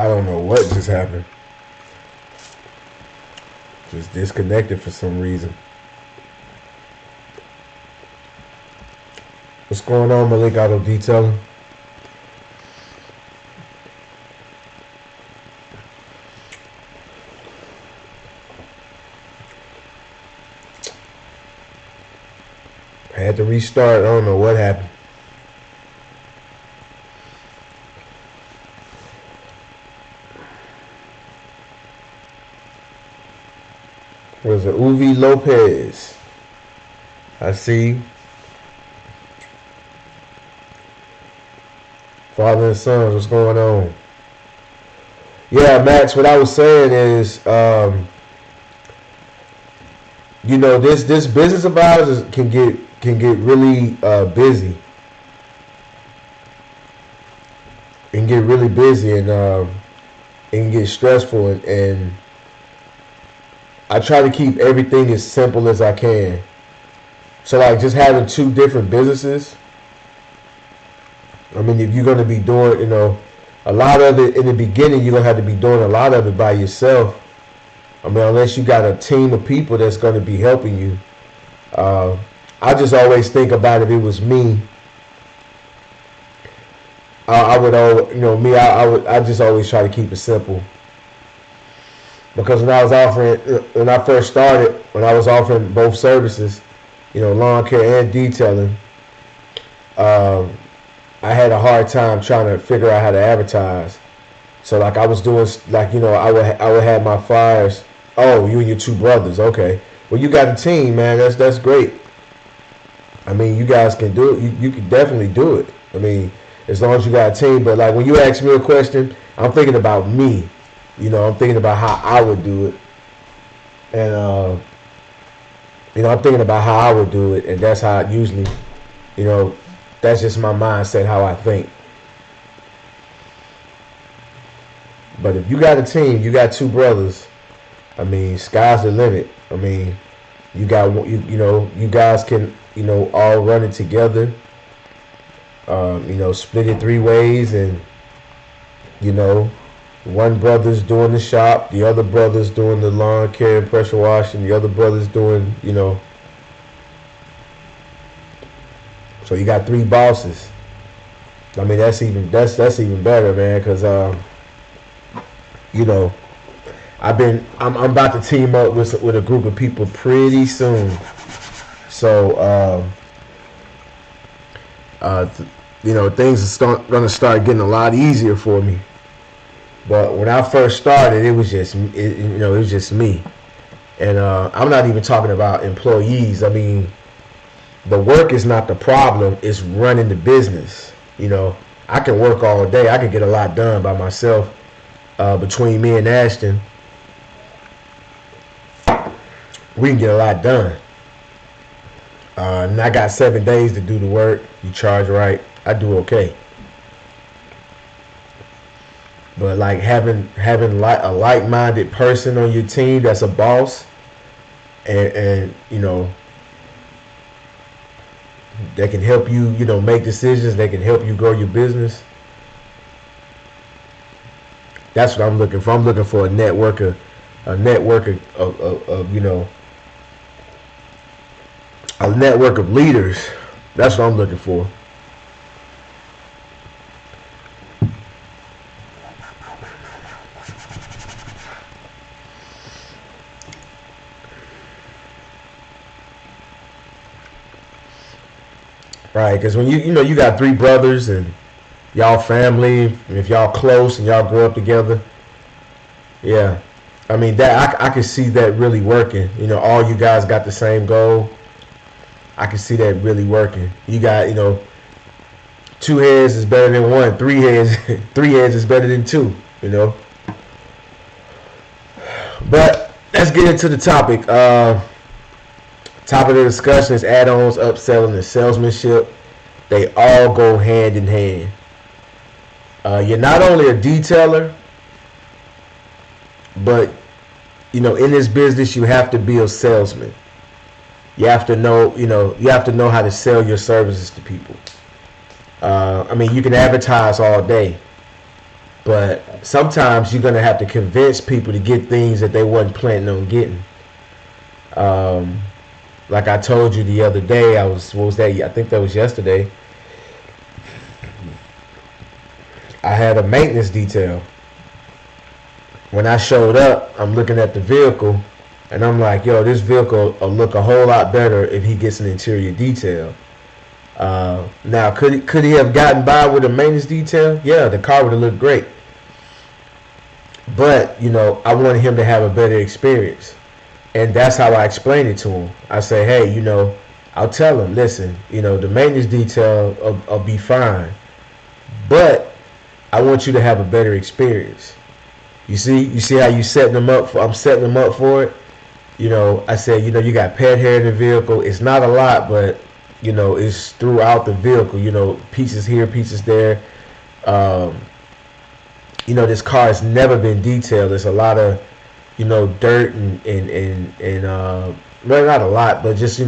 I don't know what just happened. Just disconnected for some reason. What's going on, Malik Auto Detailing? I had to restart. I don't know what happened. Was it Uvi Lopez? I see. Father and sons, what's going on? Yeah, Max, what I was saying is, you know, this business of ours can get really busy. And get really busy and get stressful, and I try to keep everything as simple as I can. So like just having two different businesses. I mean, if you're going to be doing, you know, a lot of it in the beginning, you're going to have to be doing a lot of it by yourself. I mean, unless you got a team of people that's going to be helping you. I just always think about if it was me, I would, you know, me, I just always try to keep it simple. Because when I first started, when I was offering both services, you know, lawn care and detailing, I had a hard time trying to figure out how to advertise. So like I was doing, like, you know, I would have my flyers. Oh, you and your two brothers, okay. Well, you got a team, man. That's great. I mean, you guys can do it. You can definitely do it. I mean, as long as you got a team. But like when you ask me a question, I'm thinking about me. You know, I'm thinking about how I would do it. And you know, I'm thinking about how I would do it, and that's how I usually, you know, that's just my mindset, how I think. But if you got a team, you got two brothers, I mean, sky's the limit. I mean, you know, you guys can, you know, all run it together. You know, split it 3 ways, and you know, one brother's doing the shop, the other brother's doing the lawn care and pressure washing, the other brother's doing, you know. So you got 3 bosses. I mean, that's even better, man, because you know, I'm about to team up with a group of people pretty soon. So you know, things are gonna start getting a lot easier for me. But when I first started, it was just you know, it was just me, and I'm not even talking about employees. I mean, the work is not the problem, it's running the business. You know, I can work all day. I can get a lot done by myself. Between me and Ashton, we can get a lot done. And I got 7 days to do the work. You charge right, I do okay. But like having a like-minded person on your team that's a boss, and you know, that can help you, you know, make decisions. They can help you grow your business. That's what I'm looking for. I'm looking for a network of you know, a network of leaders. That's what I'm looking for. Right, because when you know, you got 3 brothers and y'all family, and if y'all close and y'all grow up together, yeah, I mean, that I can see that really working. You know, all you guys got the same goal. I can see that really working. You got, you know, 2 heads is better than 1. 3 heads, 3 heads is better than 2. You know. But let's get into the topic. Topic of the discussion is add-ons, upselling, and salesmanship. They all go hand in hand. You're not only a detailer, but you know, in this business, you have to be a salesman. You have to know, you know, you have to know how to sell your services to people. I mean, you can advertise all day, But sometimes you're gonna have to convince people to get things that they wasn't planning on getting. Um, like I told you the other day, what was that? I think that was yesterday. I had a maintenance detail. When I showed up, I'm looking at the vehicle, and I'm like, yo, this vehicle will look a whole lot better if he gets an interior detail. Now, could he have gotten by with a maintenance detail? Yeah, the car would have looked great. But, I wanted him to have a better experience. And that's how I explained it to him. I say, hey, I'll tell him, listen, the maintenance detail will be fine. But I want you to have a better experience. You see how you setting them up I'm setting them up for it. I said, you got pet hair in the vehicle. It's not a lot, but it's throughout the vehicle. Pieces here, pieces there. This car has never been detailed. There's a lot of dirt and well, not a lot, but just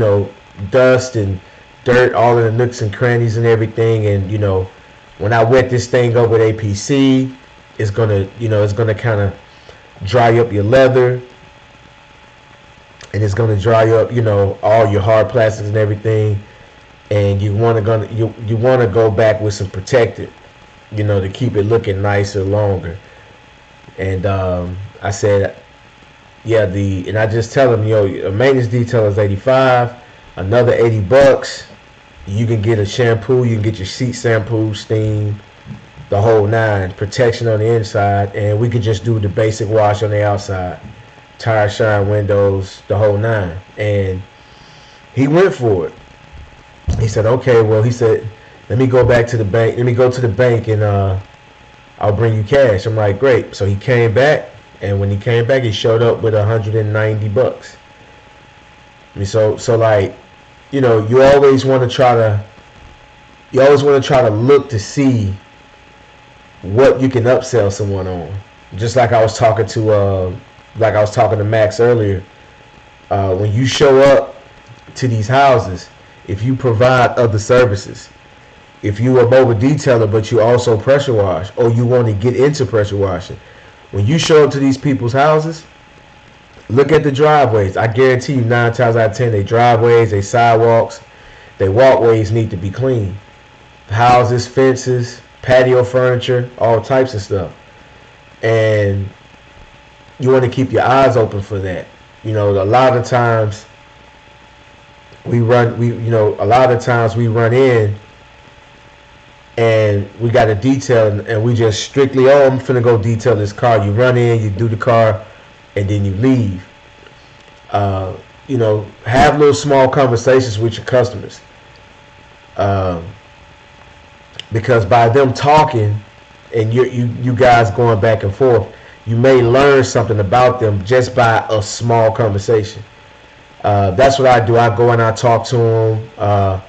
dust and dirt all in the nooks and crannies and everything. And when I wet this thing up with APC, it's gonna kind of dry up your leather, and it's gonna dry up all your hard plastics and everything. And you want to go back with some protectant, to keep it looking nicer longer. And I said, yeah, and I just tell them, a maintenance detail is $85, another $80. You can get a shampoo, you can get your seat shampoo, steam, the whole nine, protection on the inside, and we could just do the basic wash on the outside, tire shine, windows, the whole nine. And he went for it. He said, okay, well, he said, let me go back to the bank. Let me go to the bank and I'll bring you cash. I'm like, great. So he came back, and when he came back, he showed up with $190. I mean, so like, you always want to try to look to see what you can upsell someone on. Just like I was talking to Max earlier. When you show up to these houses, if you provide other services, if you are a mobile detailer but you also pressure wash, or you want to get into pressure washing, when you show up to these people's houses, look at the driveways. I guarantee you 9 times out of 10, they driveways, they sidewalks, they walkways need to be clean. Houses, fences, patio furniture, all types of stuff. And you want to keep your eyes open for that. A lot of times we run in and we got a detail, and we just strictly, I'm finna go detail this car. You run in, you do the car, and then you leave. Have little small conversations with your customers. Because by them talking and you guys going back and forth, you may learn something about them just by a small conversation. That's what I do. I go and I talk to them.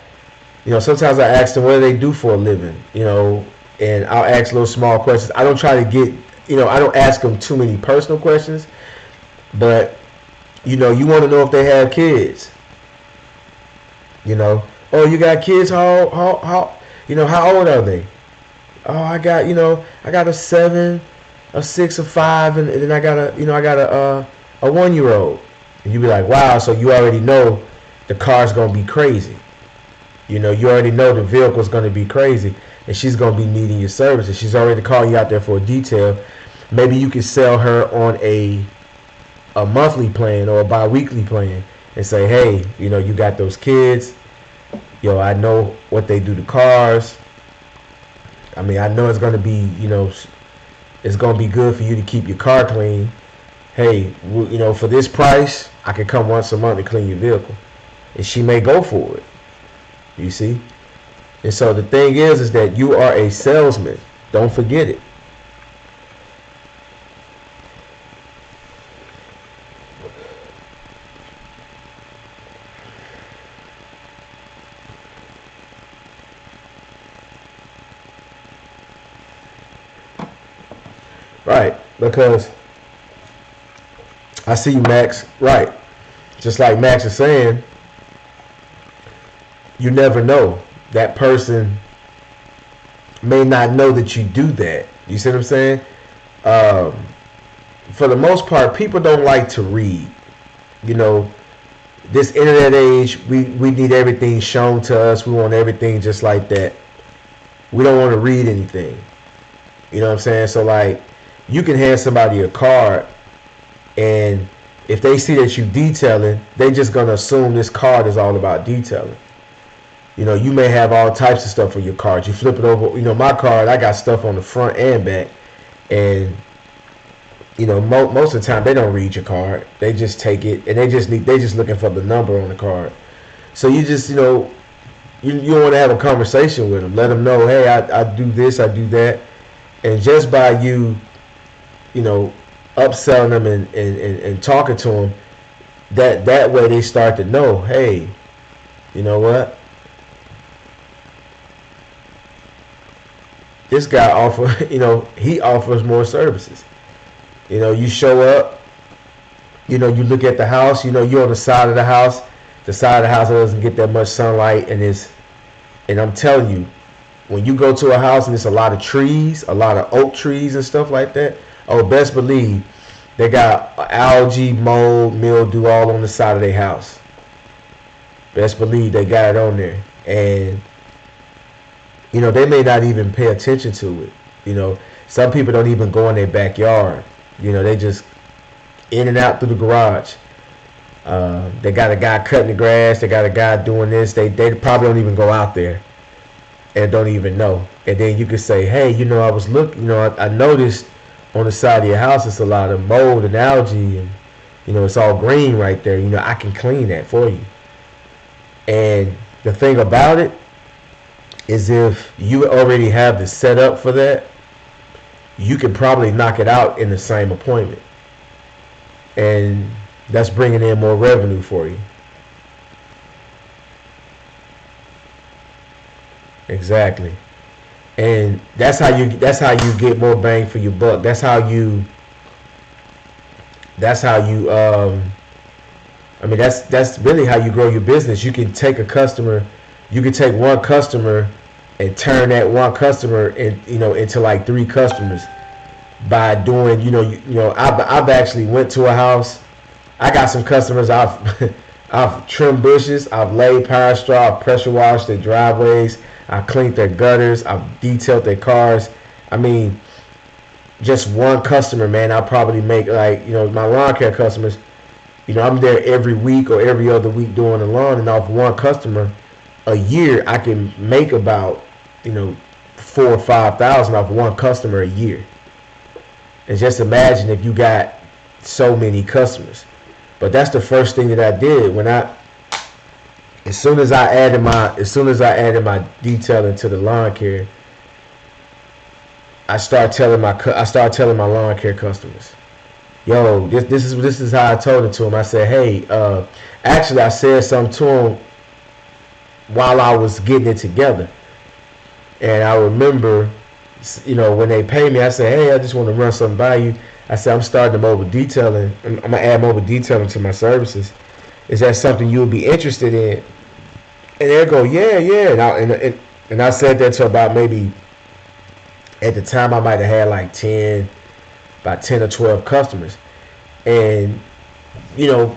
Sometimes I ask them what do they do for a living, and I'll ask little small questions. I don't try to get, I don't ask them too many personal questions, but, you want to know if they have kids. Oh, you got kids? How old are they? Oh, I got a 7, a 6, a 5, and then I got a 1-year-old. And you be like, wow, so you already know the car's gonna be crazy. You already know the vehicle's gonna be crazy, and she's gonna be needing your services. She's already calling you out there for a detail. Maybe you can sell her on a monthly plan or a bi-weekly plan and say, hey, you got those kids. I know what they do to cars. I mean, I know it's going to be, it's going to be good for you to keep your car clean. Hey, for this price, I can come once a month to clean your vehicle. And she may go for it. You see? And so the thing is that you are a salesman. Don't forget it. Right, because I see you, Max. Right, just like Max is saying, you never know. That person may not know that you do that. You see what I'm saying? Um, for the most part, people don't like to read. You know, this internet age, we need everything shown to us. We want everything just like that. We don't want to read anything. You know what I'm saying? So like, you can hand somebody a card, and if they see that you detailing, they just gonna assume this card is all about detailing. You know, you may have all types of stuff on your card. You flip it over. You know, my card, I got stuff on the front and back, and you know, most of the time they don't read your card. They just take it, and they just looking for the number on the card. So you just, you know, you want to have a conversation with them. Let them know, hey, I do this, I do that, and just by you know, upselling them and talking to them, that way they start to know, hey, you know what? This guy you know, he offers more services. You know, you show up, you know, you look at the house, you know, you're on the side of the house. The side of the house doesn't get that much sunlight, and I'm telling you, when you go to a house and there's a lot of trees, a lot of oak trees and stuff like that, oh, best believe they got algae, mold, mildew all on the side of their house. Best believe they got it on there. And, you know, they may not even pay attention to it. You know, some people don't even go in their backyard. You know, they just in and out through the garage. They got a guy cutting the grass. They got a guy doing this. They probably don't even go out there and don't even know. And then you could say, hey, you know, I was looking, you know, I noticed on the side of your house it's a lot of mold and algae, and you know, it's all green right there. You know, I can clean that for you. And the thing about it is, if you already have the setup for that, you can probably knock it out in the same appointment, and that's bringing in more revenue for you. Exactly. And that's how you get more bang for your buck. That's how you I mean, that's really how you grow your business. You can take one customer and turn that one customer into like 3 customers by doing, you know, I've actually went to a house. I got some customers. I've trimmed bushes. I've laid power straw. I've pressure washed their driveways. I've cleaned their gutters. I've detailed their cars. I mean, just one customer, man, I'll probably make, like, you know, my lawn care customers, you know, I'm there every week or every other week doing the lawn, and off one customer a year, I can make about, you know, 4,000 or 5,000 off one customer a year. And just imagine if you got so many customers. But that's the first thing that I did when as soon as I added my detailing to the lawn care, I start telling my lawn care customers, yo, this is how I told it to them. I said, hey, actually I said something to them while I was getting it together, and I remember, you know, when they pay me, I said, hey, I just want to run something by you. I said, I'm starting mobile detailing. I'm gonna add mobile detailing to my services. Is that something you would be interested in? And they'll go, yeah. And I said that to about, maybe at the time I might have had like about 10 or 12 customers. And, you know,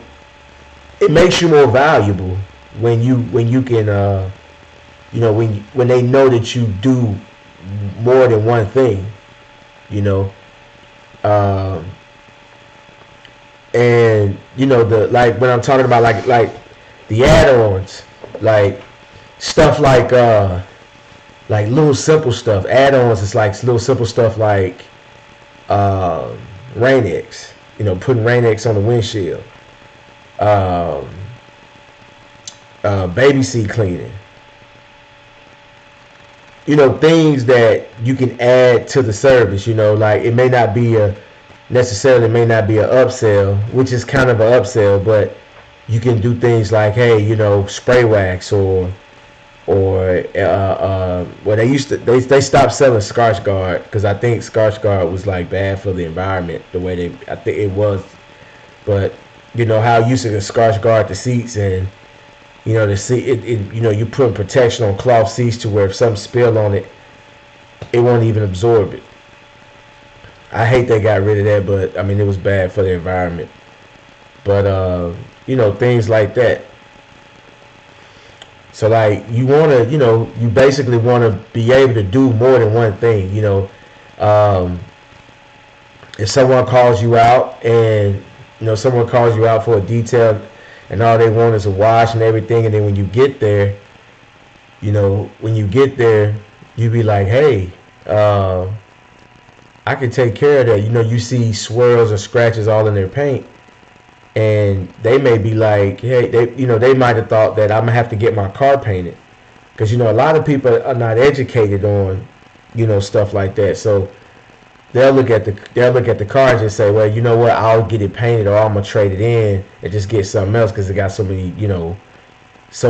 it makes you more valuable when you can, you know, when they know that you do more than one thing, you know. And you know, like when I'm talking about like the add-ons, like stuff like little simple stuff. Add-ons is like little simple stuff like Rain-X, you know, putting Rain-X on the windshield, baby seat cleaning, you know, things that you can add to the service. You know, like it may not be a upsell, which is kind of an upsell, but you can do things like, hey, you know, spray wax or well, they stopped selling Scotch Guard because I think Scotch Guard was like bad for the environment the way I think it was. But you know how you used to Scotch Guard the seats, and you know the seat, you know, you put protection on cloth seats to where if something spill on it, it won't even absorb it. I hate they got rid of that, but I mean it was bad for the environment. But things like that. So like you wanna, you basically wanna be able to do more than one thing. Um, if someone calls you out and someone calls you out for a detail and all they want is a wash and everything, and then when you get there, you be like, hey, I can take care of that. You see swirls and scratches all in their paint, and they may be like, hey, they might have thought that I'm gonna have to get my car painted, because a lot of people are not educated on stuff like that. So they'll look at the car and just say, well, you know what, I'll get it painted, or I'm gonna trade it in and just get something else because it got so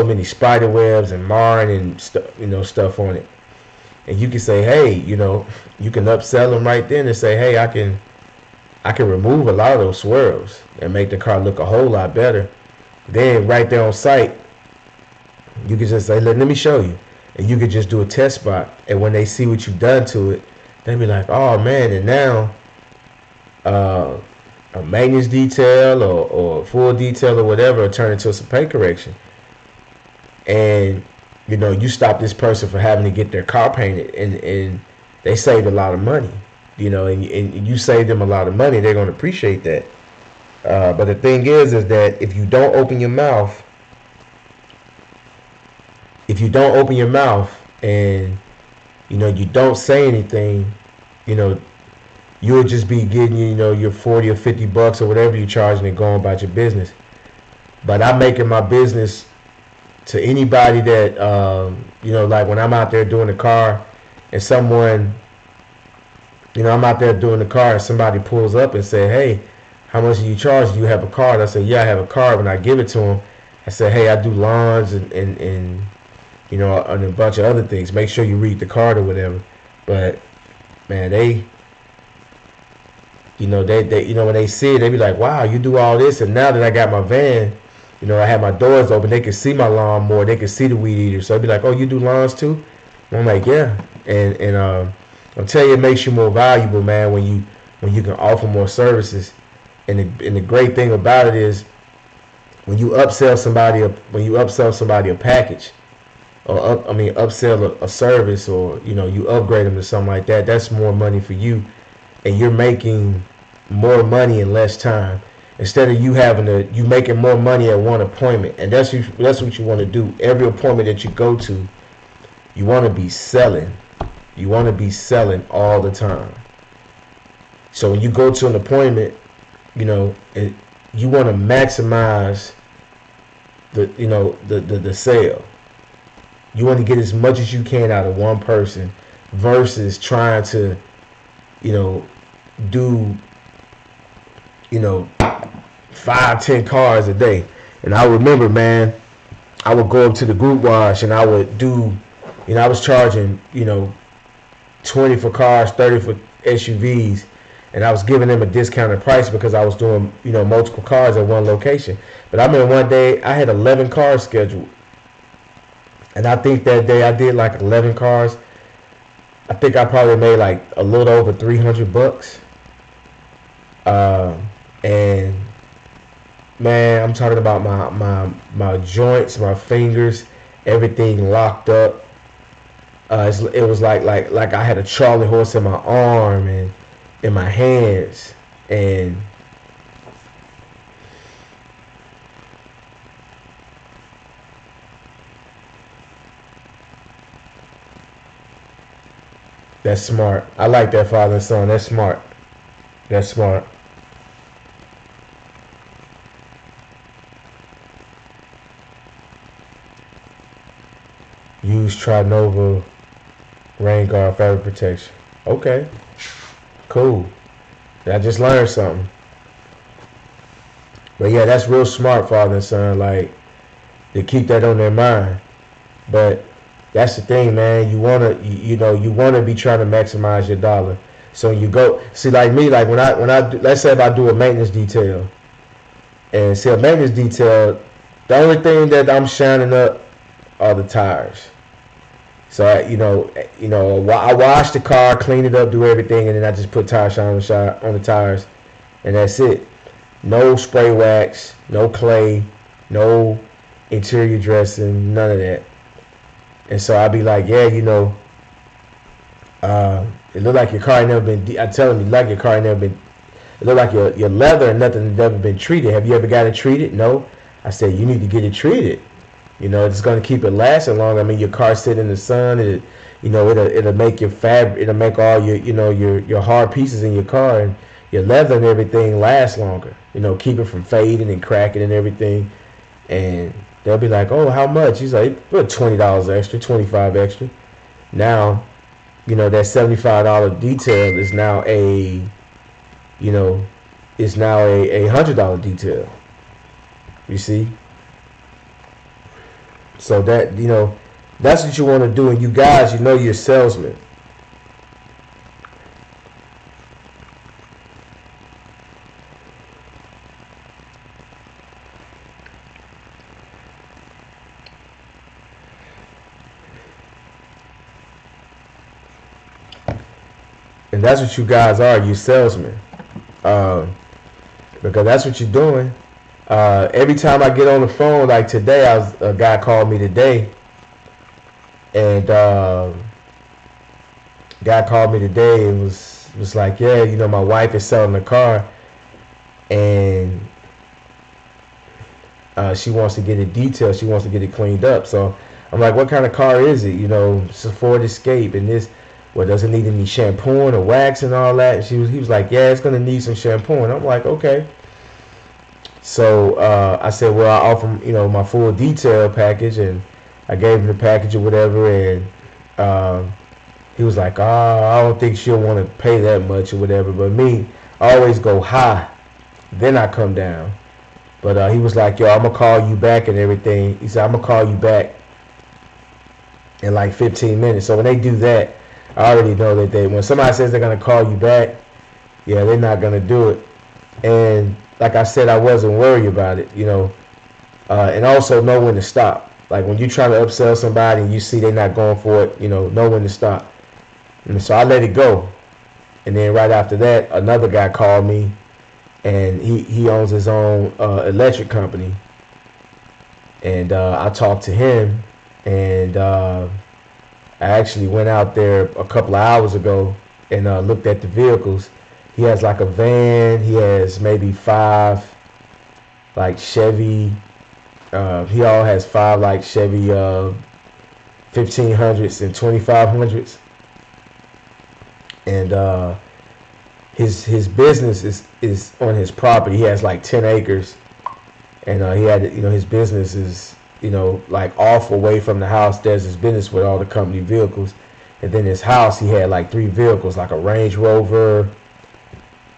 many spider webs and marring and stuff on it. And you can say, hey, you can upsell them right then and say, hey, I can remove a lot of those swirls and make the car look a whole lot better. Then right there on site, you can just say, let me show you. And you could just do a test spot. And when they see what you've done to it, they be like, oh man, and now a maintenance detail or full detail or whatever will turn into some paint correction. And you stop this person from having to get their car painted, and they saved a lot of money, and you save them a lot of money. They're going to appreciate that. But the thing is that if you don't open your mouth, and you don't say anything, you'll just be getting your 40 or 50 bucks or whatever you're charging and going about your business. But I'm making my business to anybody that like when I'm out there doing the car and someone, I'm out there doing the car and somebody pulls up and say, hey, how much do you charge? Do you have a card? I say, yeah, I have a card. When I give it to them, I say, hey, I do lawns and a bunch of other things. Make sure you read the card or whatever. But man, they when they see it, they be like, wow, you do all this. And now that I got my van, I have my doors open, they can see my lawn more, they can see the weed eater. So I'd be like, oh, you do lawns too? And I'm like, yeah. And I'll tell you, it makes you more valuable, man, when you can offer more services. And the great thing about it is when you upsell somebody a package, or upsell a service, or you upgrade them to something like that, that's more money for you, and you're making more money in less time. Instead of you making more money at one appointment. And that's what you want to do. Every appointment that you go to, you want to be selling. You want to be selling all the time. So when you go to an appointment, you want to maximize the sale. You want to get as much as you can out of one person versus trying to do 5-10 cars a day. And I remember, man, I would go up to the group wash and I would do, I was charging 20 for cars, 30 for SUVs, and I was giving them a discounted price because I was doing multiple cars at one location. But I remember one day I had 11 cars scheduled, and I think that day I did like 11 cars. I think I probably made like a little over 300 bucks. And man, I'm talking about my joints, my fingers, everything locked up. It was like I had a Charlie horse in my arm and in my hands, and that's smart. I like that, father and son. That's smart. That's smart. Use Trinova rain guard fabric protection. Okay, cool. I just learned something. But yeah, that's real smart, father and son. Like, to keep that on their mind. But that's the thing, man. You wanna be trying to maximize your dollar. So you go see, like me, like when I do, let's say if I do a maintenance detail, and see a maintenance detail, the only thing that I'm shining up are the tires. So I wash the car, clean it up, do everything, and then I just put tire shine on the tires, and that's it. No spray wax, no clay, no interior dressing, none of that. And so I'd be like, yeah, it looked like your car ain't never been. I tell him, it like your car ain't never been. It looked like your leather and nothing has never been treated. Have you ever got it treated? No. I said you need to get it treated. It's going to keep it lasting long. I mean, your car sit in the sun. It'll make your fabric. It'll make all your hard pieces in your car and your leather and everything last longer. Keep it from fading and cracking and everything. And they'll be like, oh, how much? He's like, put $20 extra, $25 extra. Now, that $75 detail is now a $100 detail. You see? So that's what you want to do. And you guys, you're salesmen. And that's what you guys are, you salesmen. Because that's what you're doing. Every time I get on the phone, like today, a guy called me today, and and was like, yeah, my wife is selling a car, and she wants to get it detailed, she wants to get it cleaned up. So I'm like, what kind of car is it? It's a Ford Escape, and this, does it need any shampooing or wax and all that? He was like, yeah, it's gonna need some shampooing. I'm like, okay. So I said, well, I offer my full detail package, and I gave him the package or whatever, and he was like, I don't think she'll want to pay that much or whatever. But me, I always go high, then I come down. But he was like, yo, I'm gonna call you back and everything. He said, I'm gonna call you back in like 15 minutes. So when they do that, I already know that when somebody says they're gonna call you back, yeah, they're not gonna do it. And like I said, I wasn't worried about it, and also know when to stop. Like when you're trying to upsell somebody and you see they're not going for it, know when to stop. And so I let it go. And then right after that, another guy called me, and he owns his own electric company. And I talked to him, and I actually went out there a couple of hours ago and looked at the vehicles. He has like a van. He has maybe 5 like Chevy. He all has 5 like Chevy 1500s and 2500s. And his business is on his property. He has like 10 acres, and he had his business is like off away from the house. There's his business with all the company vehicles, and then his house he had like 3 vehicles, like a Range Rover.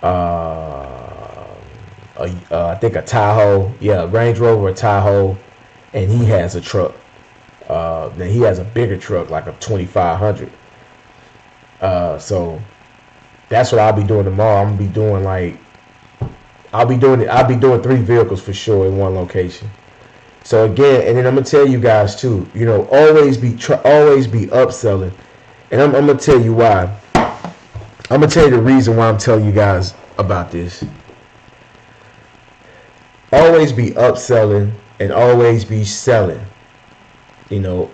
I think a Tahoe, Range Rover, a Tahoe, and he has a truck. Then he has a bigger truck, like a 2500. So that's what I'll be doing tomorrow. I'm gonna be doing I'll be doing 3 vehicles for sure in one location. So again, and then I'm gonna tell you guys too, always be upselling, and I'm gonna tell you why. I'm gonna tell you the reason why I'm telling you guys about this. Always be upselling and always be selling.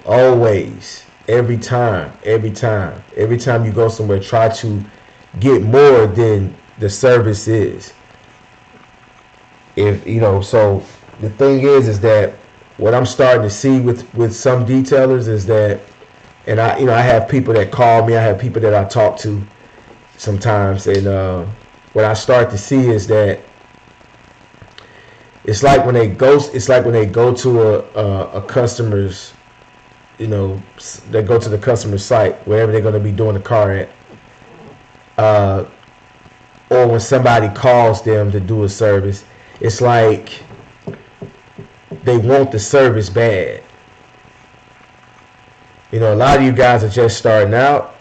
Always, every time you go somewhere, try to get more than the service is. So the thing is that what I'm starting to see with some detailers is that, and I have people that call me, I have people that I talk to sometimes, and what I start to see is that it's like when they go to a customer's, they go to the customer site, wherever they're going to be doing the car at, or when somebody calls them to do a service, it's like they want the service bad. A lot of you guys are just starting out.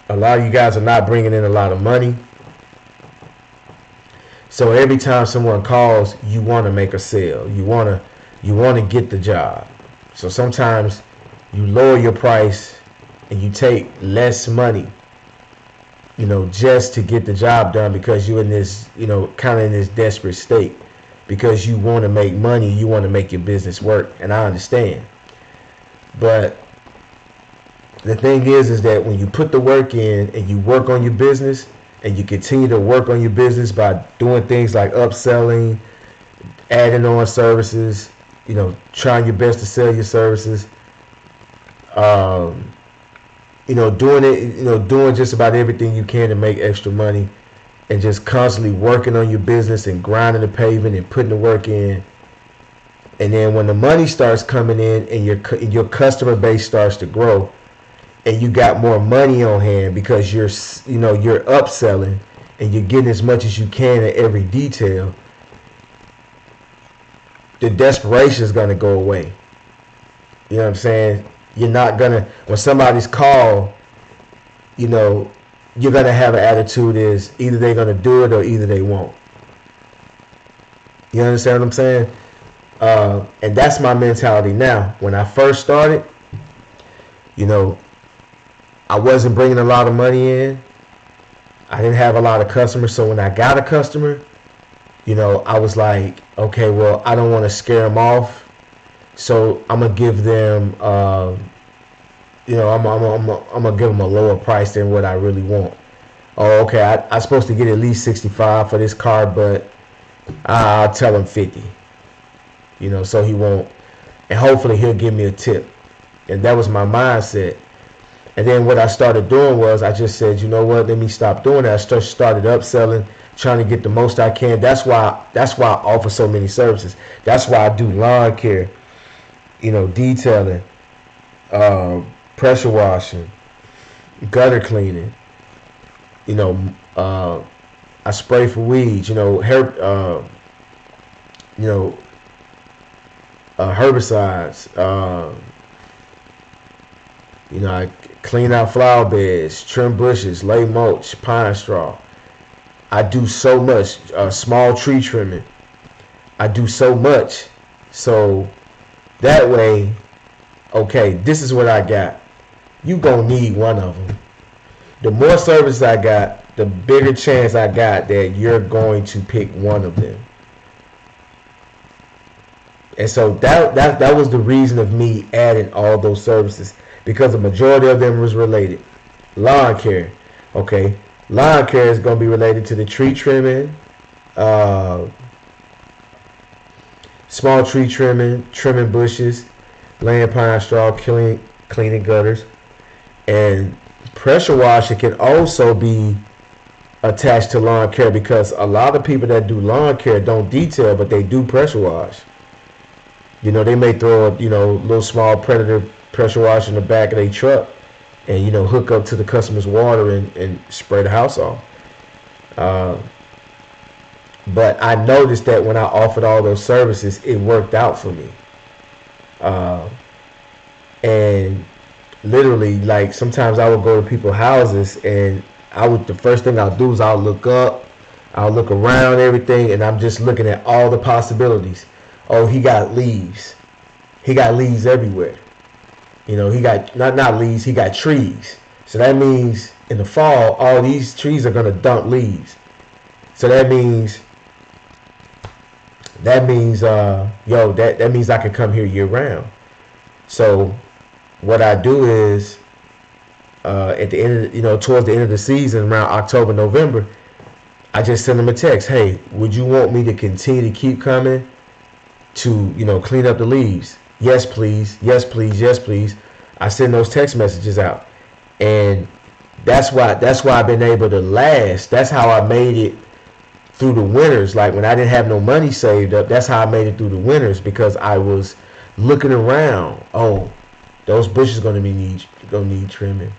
A lot of you guys are not bringing in a lot of money. So every time someone calls, you want to make a sale. You want to get the job. So sometimes you lower your price and you take less money, just to get the job done, because you're in this, kind of in this desperate state, because you want to make money, you want to make your business work, and I understand. But the thing is that when you put the work in and you work on your business, and you continue to work on your business by doing things like upselling, adding on services, trying your best to sell your services, doing just about everything you can to make extra money, and just constantly working on your business and grinding the pavement and putting the work in. And then when the money starts coming in and your customer base starts to grow, and you got more money on hand because you're upselling and you're getting as much as you can at every detail, the desperation is going to go away. You know what I'm saying? You're not going to, when somebody's called, you're going to have an attitude is either they're going to do it or either they won't. You understand what I'm saying? And that's my mentality now. When I first started, I wasn't bringing a lot of money in. I didn't have a lot of customers. So when I got a customer, I was like, okay, well, I don't want to scare them off. So I'm going to give them, I'm going to give them a lower price than what I really want. Oh, okay, I'm supposed to get at least 65 for this car, but I'll tell him 50. So he won't. And hopefully he'll give me a tip. And that was my mindset. And then what I started doing was I just said, you know what, let me stop doing that. I started upselling, trying to get the most I can. That's why I offer so many services. That's why I do lawn care, detailing, pressure washing, gutter cleaning. I spray for weeds. Herbicides. I clean out flower beds, trim bushes, lay mulch, pine straw. I do so much. Small tree trimming. I do so much. So that way, okay, this is what I got. You gonna need one of them. The more service I got, the bigger chance I got that you're going to pick one of them. And so that was the reason of me adding all those services, because the majority of them was related. Lawn care, okay. Lawn care is going to be related to the tree trimming, small tree trimming, trimming bushes, laying pine straw, cleaning gutters. And pressure washing can also be attached to lawn care, because a lot of people that do lawn care don't detail, but they do pressure wash. They may throw a little small Predator pressure wash in the back of their truck and hook up to the customer's water and spray the house off. But I noticed that when I offered all those services, it worked out for me. And literally, like, sometimes I would go to people's houses and the first thing I'll do is I'll look up, I'll look around everything, and I'm just looking at all the possibilities. Oh, he got leaves. He got leaves everywhere. He got not leaves, he got trees. So that means in the fall, all these trees are gonna dump leaves. So that means that means I can come here year round. So what I do is at the end of, towards the end of the season, around October, November, I just send them a text. Hey, would you want me to continue to keep coming to, clean up the leaves? Yes, please. Yes, please. Yes, please. I send those text messages out. And that's why I've been able to last. That's how I made it through the winters. Like when I didn't have no money saved up, that's how I made it through the winters, because I was looking around. Oh, those bushes gonna need trimming.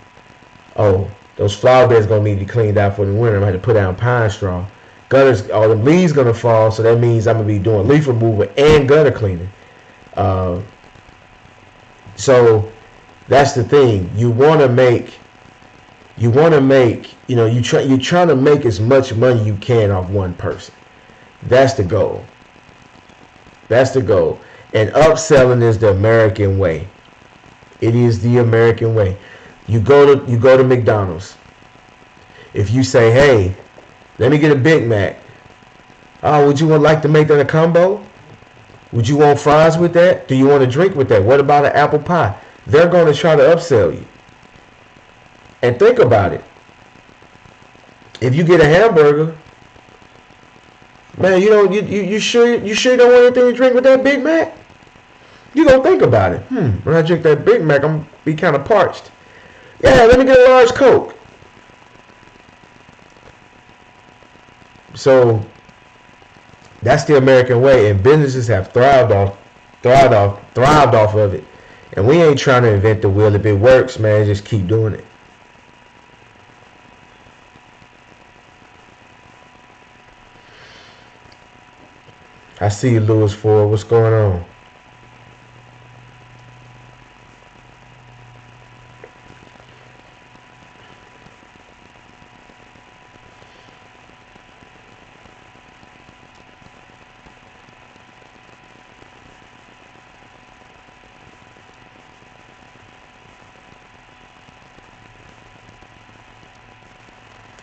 Oh, those flower beds gonna need to be cleaned out for the winter. I'm gonna have to put down pine straw. Gutters, all the leaves gonna fall, so that means I'm gonna be doing leaf removal and gutter cleaning. So that's the thing. You're trying to make as much money you can off one person. That's the goal. And upselling is the American way. It is the American way. You go to McDonald's. If you say, hey, let me get a Big Mac. Oh, would you like to make that a combo? Would you want fries with that? Do you want a drink with that? What about an apple pie? They're going to try to upsell you. And think about it. If you get a hamburger, man, you sure you don't want anything to drink with that Big Mac? You gonna think about it. When I drink that Big Mac, I'm gonna be kind of parched. Yeah, let me get a large Coke. So that's the American way, and businesses have thrived off of it. And we ain't trying to invent the wheel. If it works, man, just keep doing it. I see you, Lewis Ford. What's going on?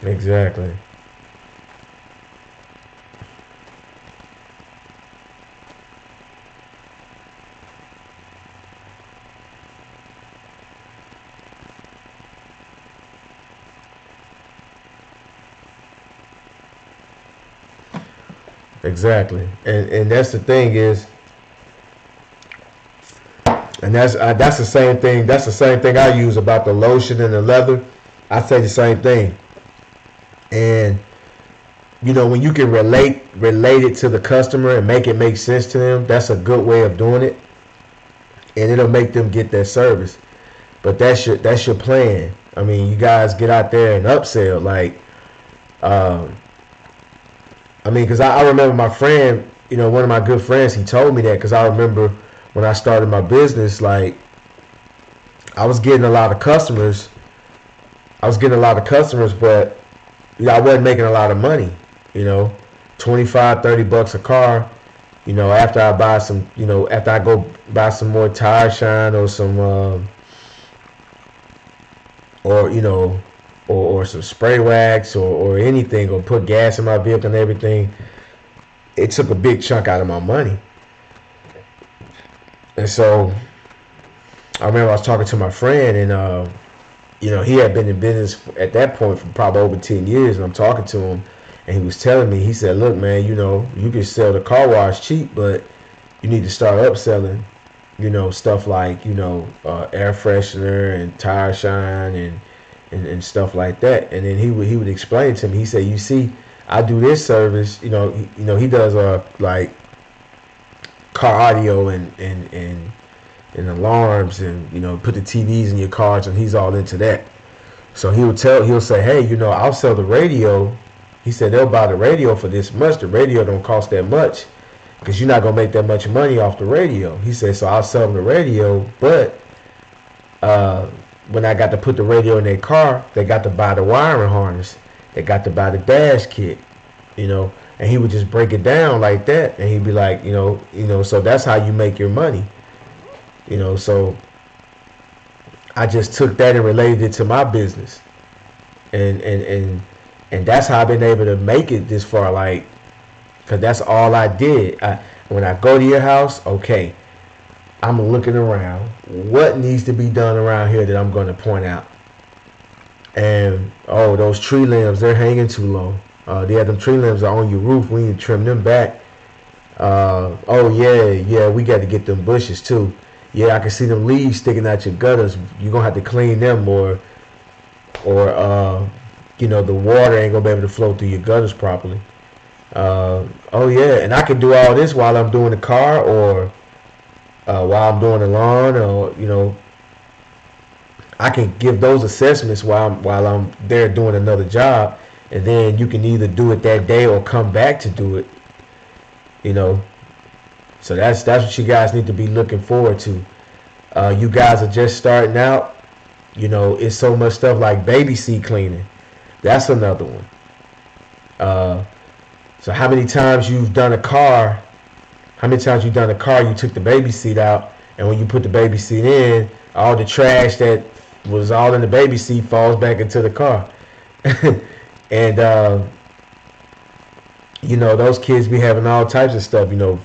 Exactly. Exactly. And that's the thing is, and that's the same thing. That's the same thing I use about the lotion and the leather. I say the same thing. And when you can relate it to the customer and make it make sense to them, that's a good way of doing it, and it'll make them get that service. But that's your plan. I mean, you guys get out there and upsell. Like, because I remember my friend, one of my good friends, he told me that, because I remember when I started my business, like, I was getting a lot of customers, but I wasn't making a lot of money, 25, $30 a car, after I buy some, after I go buy some more tire shine or some, or some spray wax or anything, or put gas in my vehicle and everything, it took a big chunk out of my money. And so I remember I was talking to my friend, and he had been in business at that point for probably over 10 years, and I'm talking to him, and he was telling me, he said, look, man, you can sell the car wash cheap, but you need to start upselling, stuff like, air freshener and tire shine and stuff like that. And then he would explain to me, he said, you see, I do this service, he does like car audio and alarms, and put the TVs in your cars, and he's all into that. So he'll say, hey, I'll sell the radio. He said they'll buy the radio for this much. The radio don't cost that much, because you're not gonna make that much money off the radio. He said, so I'll sell them the radio, but when I got to put the radio in their car, they got to buy the wiring harness, they got to buy the dash kit, and he would just break it down like that, and he'd be like, so that's how you make your money. So I just took that and related it to my business, and that's how I've been able to make it this far, like, because that's all I did. When I go to your house, okay, I'm looking around, what needs to be done around here that I'm going to point out. And those tree limbs, they're hanging too low. Them tree limbs are on your roof, we need to trim them back. We got to get them bushes too. Yeah, I can see them leaves sticking out your gutters. You're going to have to clean them, or the water ain't going to be able to flow through your gutters properly. And I can do all this while I'm doing the car, or while I'm doing the lawn, or, I can give those assessments while I'm there doing another job, and then you can either do it that day or come back to do it, So that's what you guys need to be looking forward to. You guys are just starting out. It's so much stuff like baby seat cleaning. That's another one. So how many times you've done a car? You took the baby seat out, and when you put the baby seat in, All the trash that was all in the baby seat falls back into the car. And you know, those kids be having all types of stuff, you know,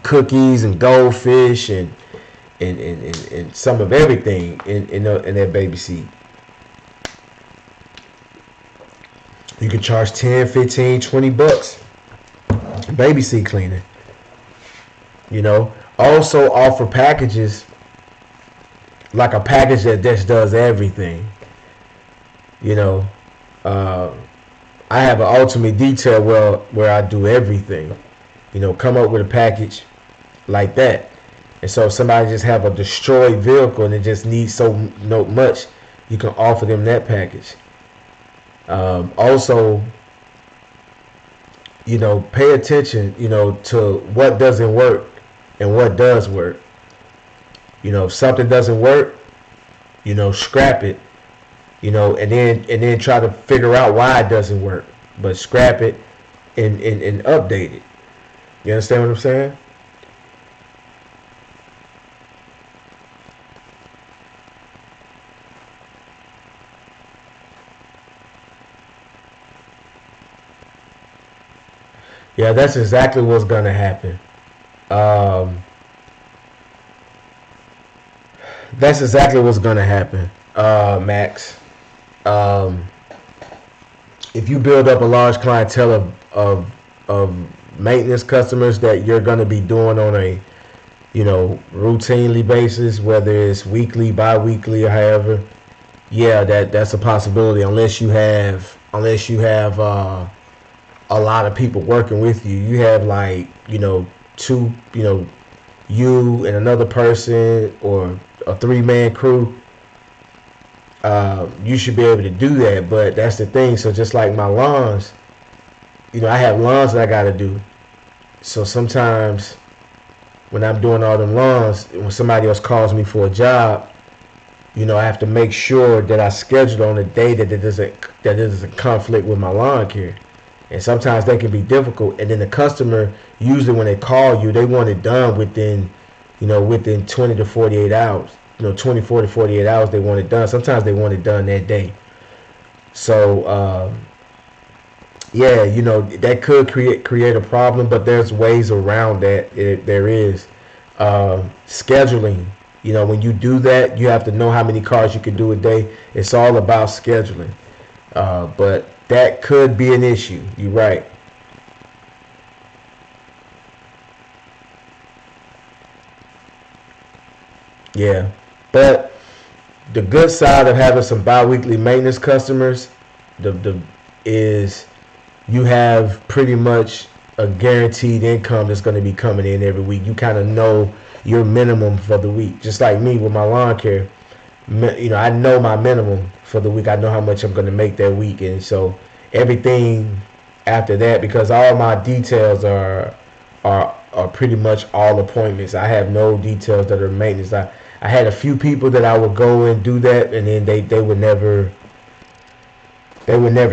cookies and goldfish and some of everything in that baby seat. You can charge 10, 15, 20 bucks baby seat cleaning. You know, also offer packages, like a package that just does everything. You know, I have an ultimate detail where I do everything. You know, come up with a package like that. And so if somebody just have a destroyed vehicle and it just needs so much, you can offer them that package. Also, you know, pay attention, you know, to what doesn't work and what does work. You know, if something doesn't work, you know, scrap it, you know, and then try to figure out why it doesn't work. But scrap it and update it. You understand what I'm saying? Yeah, that's exactly what's gonna happen. Um, that's exactly what's gonna happen, Max. Um, if you build up a large clientele of maintenance customers that you're gonna be doing on a, you know, routinely basis, whether it's weekly, bi-weekly, or however, yeah, that's a possibility. Unless you have a lot of people working with you. You have, like, you know, two, you know, you and another person, or a 3-man crew. You should be able to do that. But that's the thing. So just like my lawns, you know, I have lawns that I got to do. So sometimes when I'm doing all them lawns, when somebody else calls me for a job, you know, I have to make sure that I schedule on a day that there's a conflict with my lawn care. And sometimes that can be difficult. And then the customer, usually when they call you, they want it done within, you know, within 20 to 48 hours. You know, 24 to 48 hours they want it done. Sometimes they want it done that day. So, yeah, you know, that could create a problem, but there's ways around that. There is scheduling. You know, when you do that, you have to know how many cars you can do a day. It's all about scheduling. But that could be an issue. You're right. Yeah. But the good side of having some bi-weekly maintenance customers, the is you have pretty much a guaranteed income that's going to be coming in every week. You kind of know your minimum for the week. Just like me with my lawn care, you know, I know my minimum for the week. I know how much I'm going to make that week, and so everything after that, because all my details are pretty much all appointments. I have no details that are maintenance. I had a few people that I would go and do that, and then they would never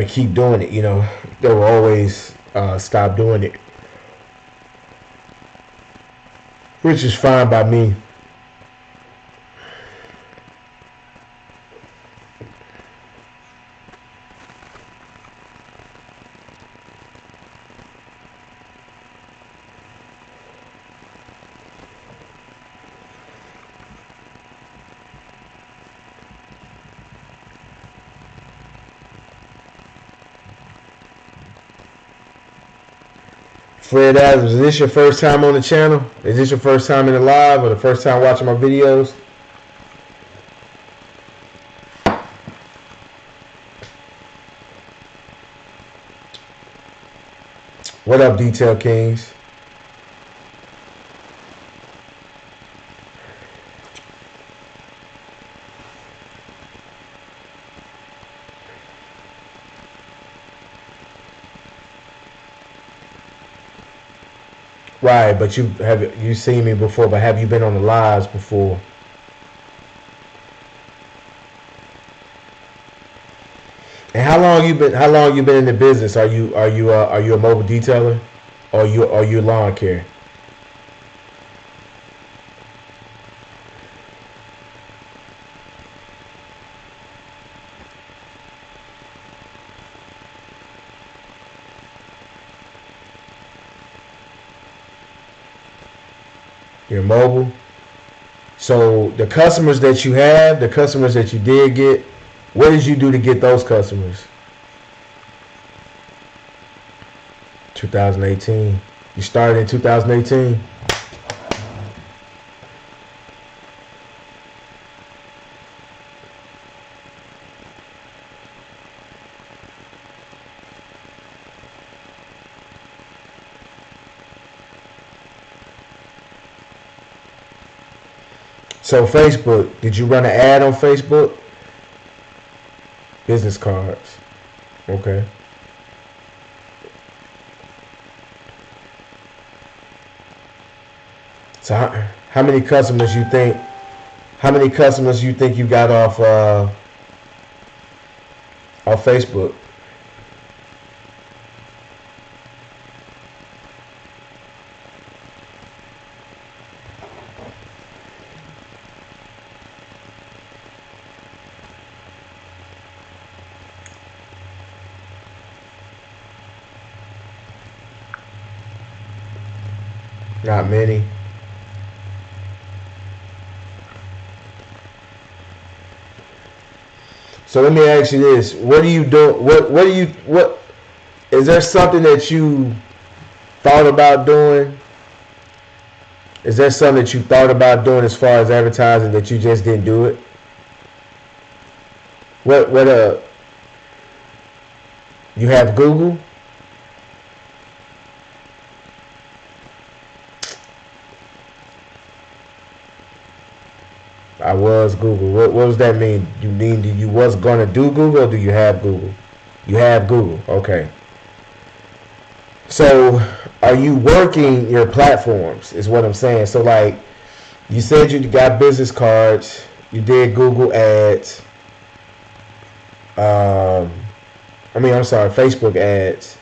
keep doing it. You know, they would always stop doing it, which is fine by me. Fred Adams, is this your first time on the channel? Is this your first time in the live, or the first time watching my videos? What up, Detail Kings? Right, but you seen me before, but have you been on the lives before? And how long you been in the business? Are you a mobile detailer, or you lawn care? Your mobile. So the customers that you have, the customers that you did get, what did you do to get those customers? 2018. You started in 2018? So Facebook, did you run an ad on Facebook? Business cards. Okay. So how many customers you think? How many customers you think you got off Facebook? Not many. So let me ask you this: what do you do? What do you what? Is there something that you thought about doing? Is there something that you thought about doing as far as advertising that you just didn't do it? What you have Google? I was Google. What does that mean? You mean you was gonna do Google, or do you have Google? You have Google. Okay. So are you working your platforms? Is what I'm saying. So like you said, you got business cards. You did Google ads. Um, I'm sorry, Facebook ads.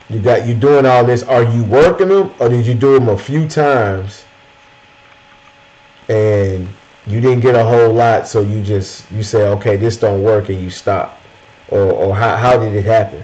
You doing all this. Are you working them, or did you do them a few times and you didn't get a whole lot, so you say, okay, this don't work, and you stop, or how did it happen?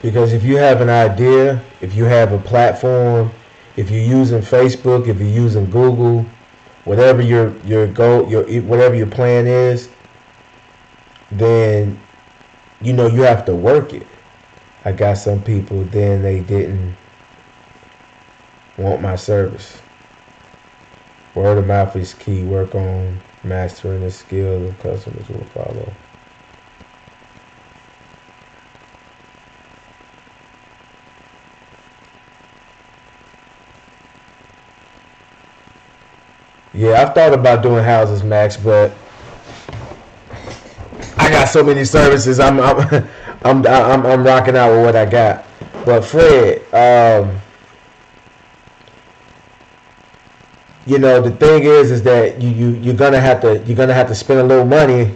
Because if you have an idea, if you have a platform, if you're using Facebook, if you're using Google, whatever your goal, whatever your plan is, then you have to work it. I got some people, then they didn't want my service. Word of mouth is key. Work on mastering the skill, and customers will follow. Yeah, I've thought about doing houses, Max, but I got so many services. I'm rocking out with what I got. But Fred, the thing is that you're gonna have to spend a little money.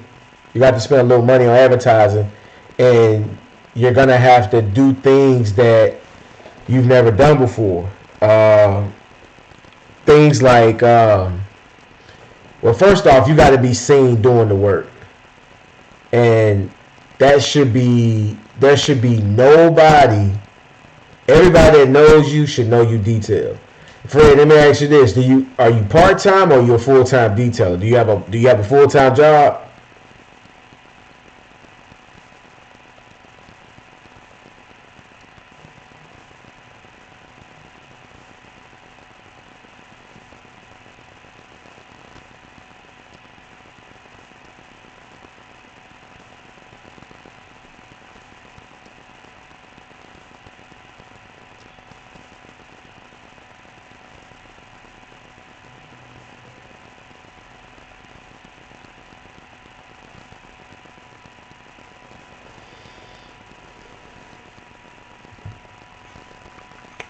You got to spend a little money on advertising, and you're gonna have to do things that you've never done before. Things like, well, first off, you got to be seen doing the work, and there should be nobody. Everybody that knows you should know you detail. Fred, let me ask you this: are you part time, or are you a full time detailer? Do you have a full time job?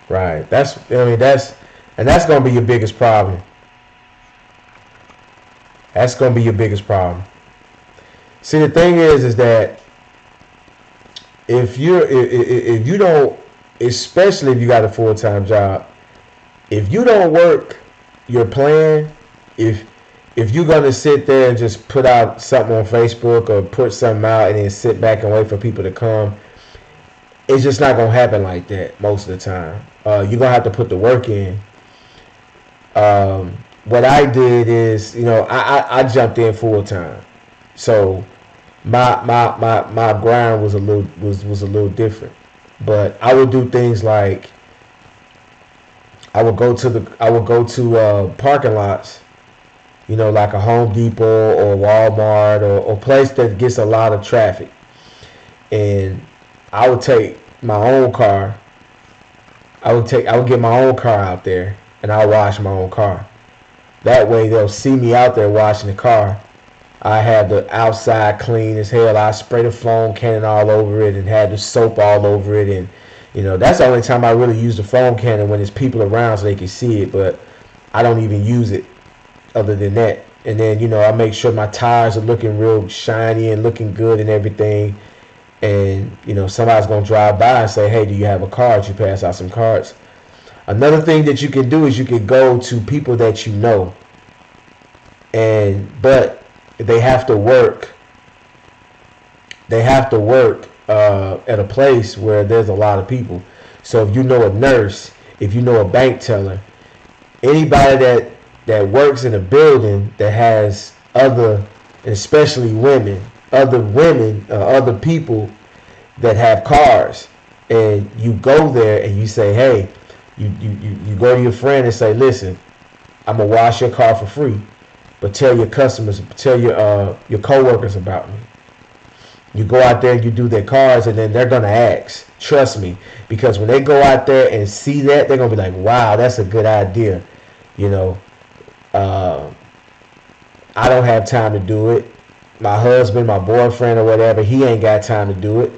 Right. That's gonna be your biggest problem. That's gonna be your biggest problem. See, the thing is that if you don't, especially if you got a full-time job, if you don't work your plan, if you're gonna sit there and just put out something on Facebook or put something out and then sit back and wait for people to come, it's just not gonna happen like that most of the time. You're gonna have to put the work in. What I did is, I jumped in full time, so my grind was a little different. But I would do things like I would go to parking lots, like a Home Depot or Walmart or place that gets a lot of traffic, and I would take my own car. I would get my own car out there and I'll wash my own car. That way they'll see me out there washing the car. I had the outside clean as hell. I sprayed the foam cannon all over it and had the soap all over it, and that's the only time I really use the foam cannon, when there's people around so they can see it, but I don't even use it other than that. And then I make sure my tires are looking real shiny and looking good and everything. And somebody's gonna drive by and say, hey, do you have a card? You pass out some cards. Another thing that you can do is you can go to people that you know, but they have to work at a place where there's a lot of people. So if you know a nurse, if you know a bank teller, anybody that works in a building that has especially other people that have cars, and you go there and you say, hey, you go to your friend and say, listen, I'm gonna wash your car for free, but tell your customers, tell your coworkers about me. You go out there and you do their cars, and then they're gonna ask. Trust me, because when they go out there and see that, they're gonna be like, wow, that's a good idea. I don't have time to do it. My husband, my boyfriend, or whatever, he ain't got time to do it.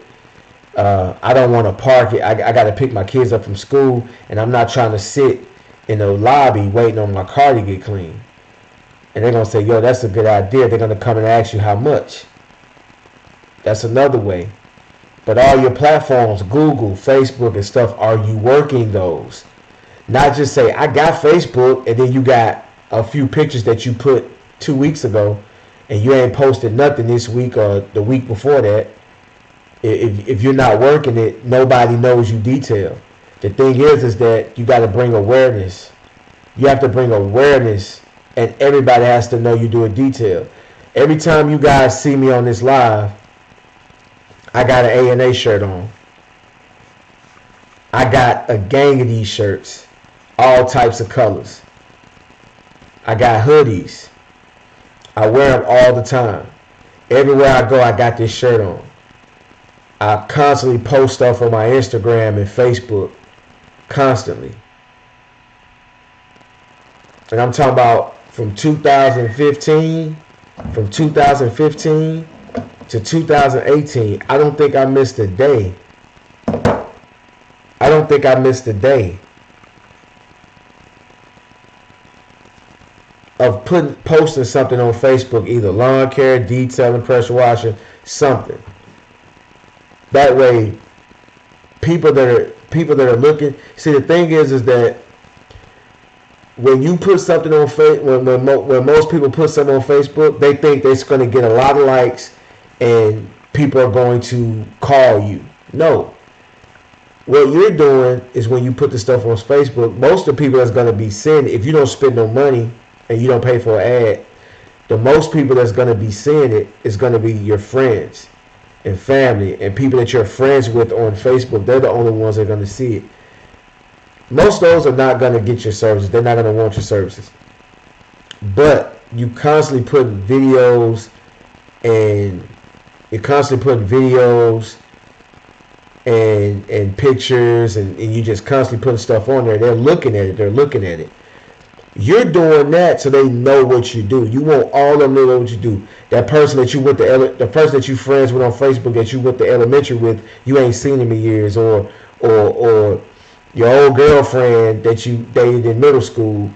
I don't want to park it. I got to pick my kids up from school, and I'm not trying to sit in the lobby waiting on my car to get clean. And they're going to say, yo, that's a good idea. They're going to come and ask you how much. That's another way. But all your platforms, Google, Facebook, and stuff, are you working those? Not just say, I got Facebook, and then you got a few pictures that you put 2 weeks ago, and you ain't posted nothing this week or the week before that. If you're not working it, nobody knows you detail. The thing is that you got to bring awareness. You have to bring awareness, and everybody has to know you do a detail. Every time you guys see me on this live, I got an A&A shirt on. I got a gang of these shirts, all types of colors. I got hoodies. I wear them all the time. Everywhere I go, I got this shirt on. I constantly post stuff on my Instagram and Facebook. Constantly. And I'm talking about from 2015 to 2018. I don't think I missed a day. Of posting something on Facebook, either lawn care, detailing, pressure washing, something. That way, people that are looking. See, the thing is that when you put something on Facebook, when most people put something on Facebook, they think it's going to get a lot of likes and people are going to call you. No. What you're doing is when you put the stuff on Facebook, most of the people that's going to be seeing it, if you don't spend no money and you don't pay for an ad, the most people that's going to be seeing it is going to be your friends and family and people that you're friends with on Facebook. They're the only ones that are going to see it. Most of those are not going to get your services. They're not going to want your services. But you constantly put videos and pictures and you just constantly putting stuff on there. They're looking at it. You're doing that so they know what you do. You want all of them to know what you do. That person that you the person that you friends with on Facebook that you went to elementary with, you ain't seen him in years, or Your old girlfriend that you dated in middle school,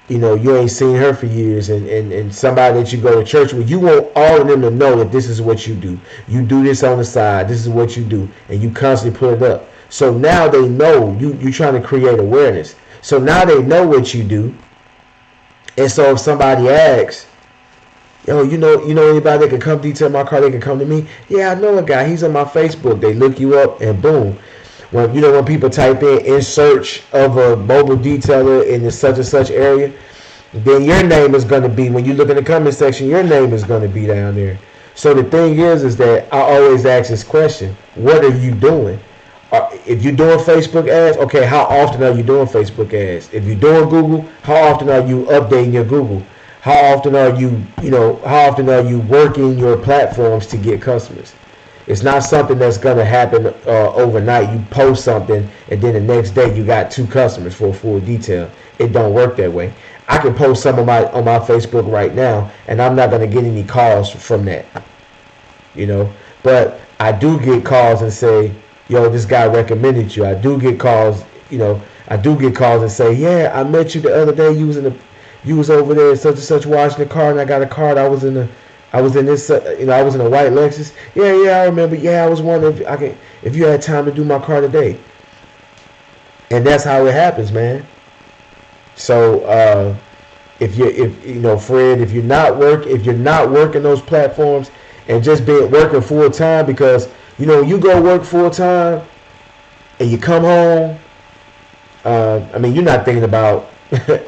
you ain't seen her for years, and somebody that you go to church with, you want all of them to know that this is what you do. You do this on the side. This is what you do, and you constantly put it up. So now they know you trying to create awareness. So now they know what you do, and so if somebody asks, yo, you know anybody that can come detail my car? They can come to me. Yeah, I know a guy. He's on my Facebook. They look you up, and boom. When people type in search of a mobile detailer in the such and such area, then your name is going to be, when you look in the comment section, your name is going to be down there. So the thing is that I always ask this question: what are you doing? If you're doing Facebook ads, okay, how often are you doing Facebook ads? If you're doing Google, how often are you updating your Google? How often are you working your platforms to get customers? It's not something that's going to happen overnight. You post something and then the next day you got 2 customers for a full detail. It don't work that way. I can post some on my Facebook right now and I'm not going to get any calls from that. But I do get calls and say, yo, this guy recommended you. I do get calls and say, yeah, I met you the other day. You was over there such and such washing the car and I got a card. I was in this, I was in a white Lexus. Yeah, I remember. Yeah, I was wondering if you had time to do my car today. And that's how it happens, man. So, Fred, if you're not working those platforms and just working full time, because you go work full time and you come home. You're not thinking about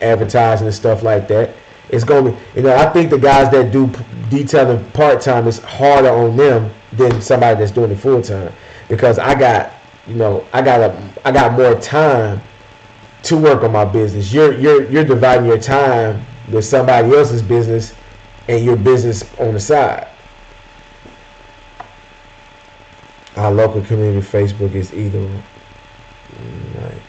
advertising and stuff like that. It's going to be, I think the guys that do detailing part-time, is harder on them than somebody that's doing it full-time, because I got more time to work on my business. You're dividing your time with somebody else's business and your business on the side. Our local community Facebook is either right.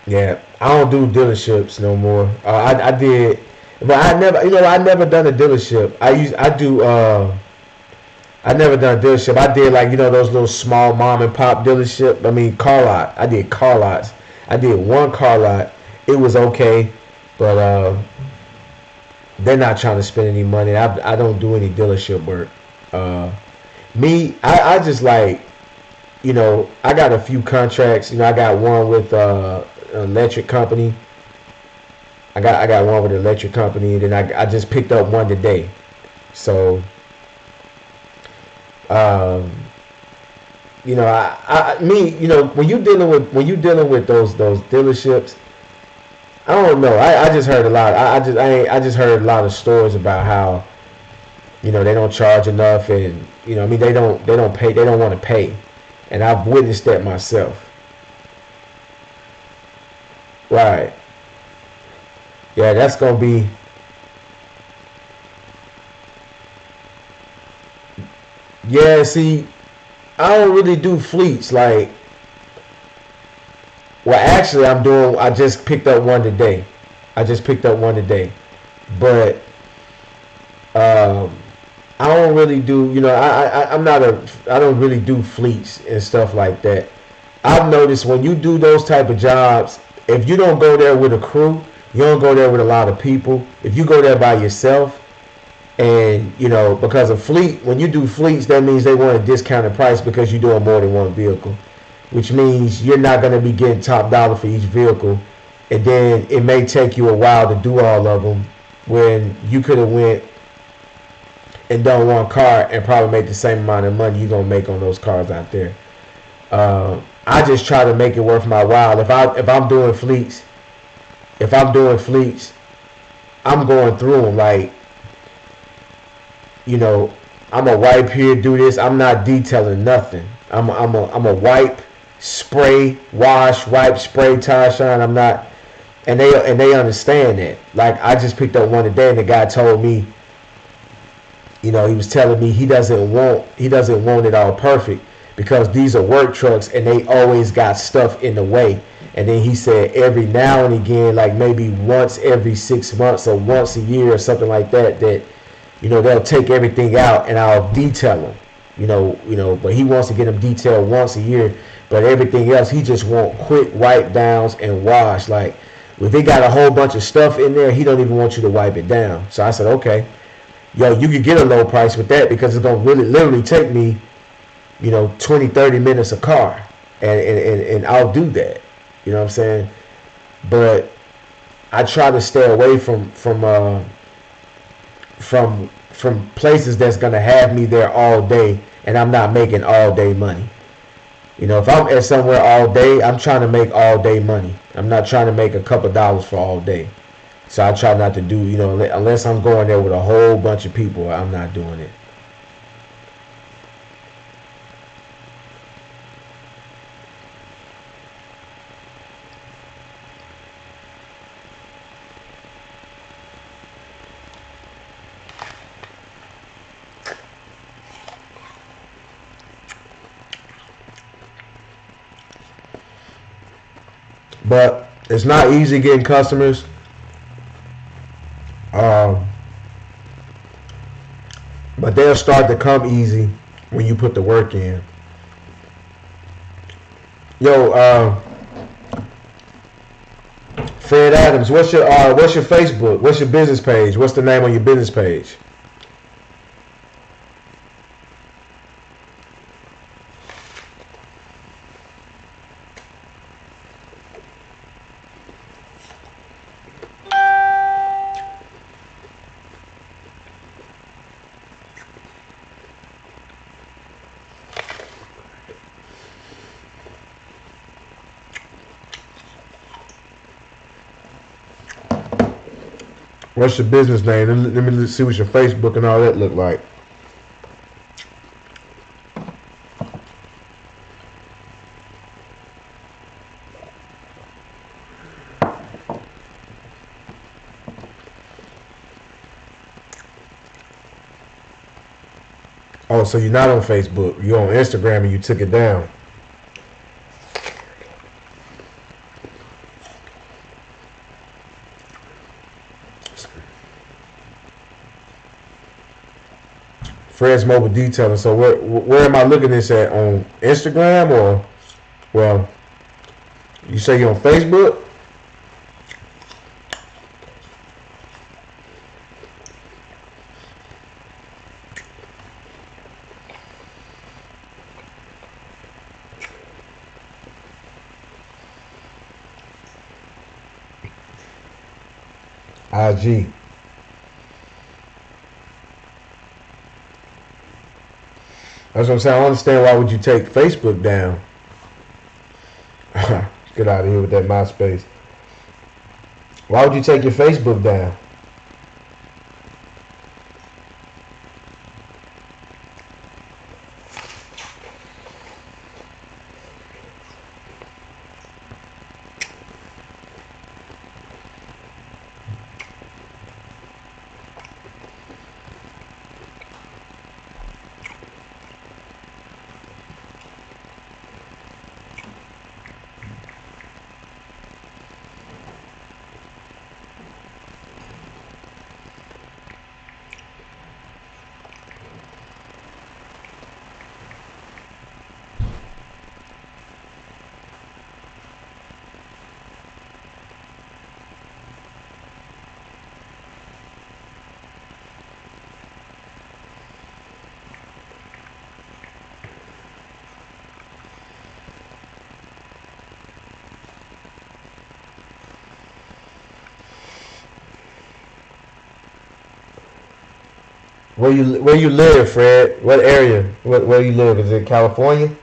Yeah, I don't do dealerships no more. I did, but I never done a dealership. I never done a dealership. I did those little small mom and pop dealership. Car lot. I did car lots. I did one car lot. It was okay, but they're not trying to spend any money. I don't do any dealership work. I just I got a few contracts. I got one with an electric company. I got one with an electric company, and then I just picked up one today. So, when you dealing with those dealerships, I don't know. I just heard a lot. I just heard a lot of stories about how they don't charge enough, and they don't pay. They don't want to pay, and I've witnessed that myself. Right. Yeah, that's gonna be. Yeah, see, I don't really do fleets. Actually, I just picked up one today. But I don't really do. I don't really do fleets and stuff like that. I've noticed when you do those type of jobs, if you don't go there with a crew, you don't go there with a lot of people. If you go there by yourself, and because of fleet, when you do fleets, that means they want a discounted price because you're doing more than one vehicle, which means you're not going to be getting top dollar for each vehicle, and then it may take you a while to do all of them when you could have went and done one car and probably make the same amount of money you're going to make on those cars out there. I just try to make it worth my while. If I'm doing fleets, I'm going through them I'm a wipe here, do this. I'm not detailing nothing. I'm a wipe, spray, wash, wipe, spray, tire shine. I'm not, and they understand that. I just picked up one today, and the guy told me, he was telling me he doesn't want it all perfect, because these are work trucks and they always got stuff in the way. And then he said every now and again, like maybe once every 6 months or once a year or something like that, that they'll take everything out and I'll detail them. But he wants to get them detailed once a year. But everything else, he just want quick wipe downs and wash. Like if they got a whole bunch of stuff in there, he don't even want you to wipe it down. So I said, okay, you could get a low price with that because it's gonna really literally take me, 20, 30 minutes a car, and I'll do that. You know what I'm saying? But I try to stay away from places that's gonna have me there all day, and I'm not making all day money. If I'm at somewhere all day, I'm trying to make all day money. I'm not trying to make a couple dollars for all day. So I try not to do, unless I'm going there with a whole bunch of people, I'm not doing it. But it's not easy getting customers. But they'll start to come easy when you put the work in. Yo, Fred Adams, what's your Facebook? What's your business page? What's the name on your business page? What's your business name? Let me see what your Facebook and all that look like. Oh, so you're not on Facebook. You're on Instagram and you took it down. Fred's Mobile Detailing. So where am I looking this at? On Instagram or, well, you say you're on Facebook? IG. That's what I'm saying. I don't understand why would you take Facebook down. Get out of here with that MySpace. Why would you take your Facebook down? Where you live, Fred? What area? Where you live? Is it California?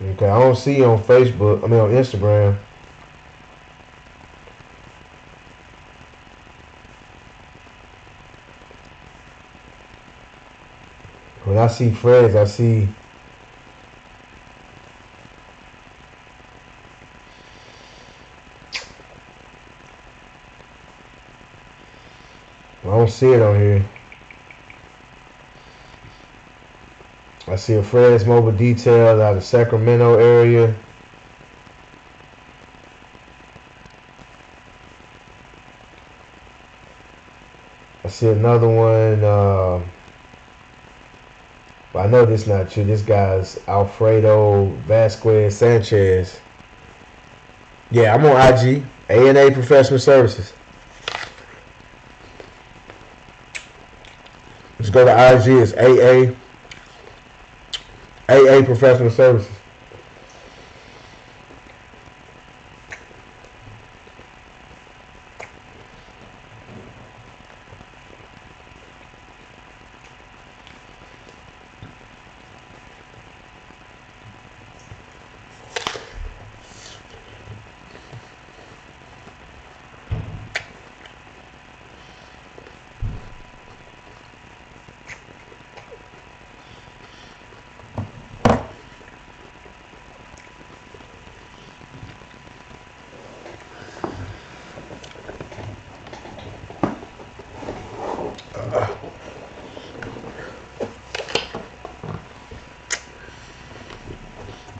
Okay, I don't see you on Facebook. I mean on Instagram. When I see friends, I see. I don't see it on here. I see a Fred's Mobile Detail out of Sacramento area. I see another one. I know this not true. This guy's Alfredo Vasquez Sanchez. Yeah, I'm on IG. A&A Professional Services. Just go to IG. It's AA Professional Services.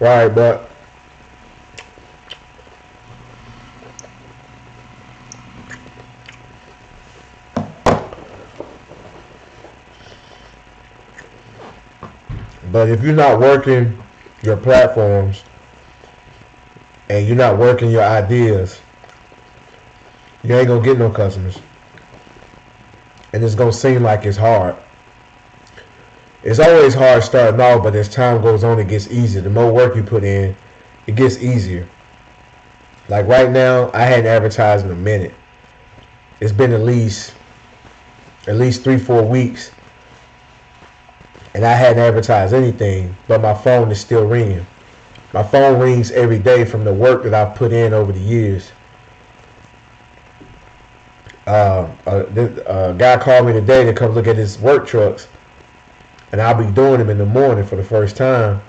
Right, but if you're not working your platforms and you're not working your ideas, you ain't gonna get no customers. And it's gonna seem like it's hard. It's always hard starting off, but as time goes on, it gets easier. The more work you put in, it gets easier. Like right now, I hadn't advertised in a minute. It's been at least 3-4 weeks, and I hadn't advertised anything. But my phone is still ringing. My phone rings every day from the work that I've put in over the years. A guy called me today to come look at his work trucks, and I'll be doing them in the morning for the first time.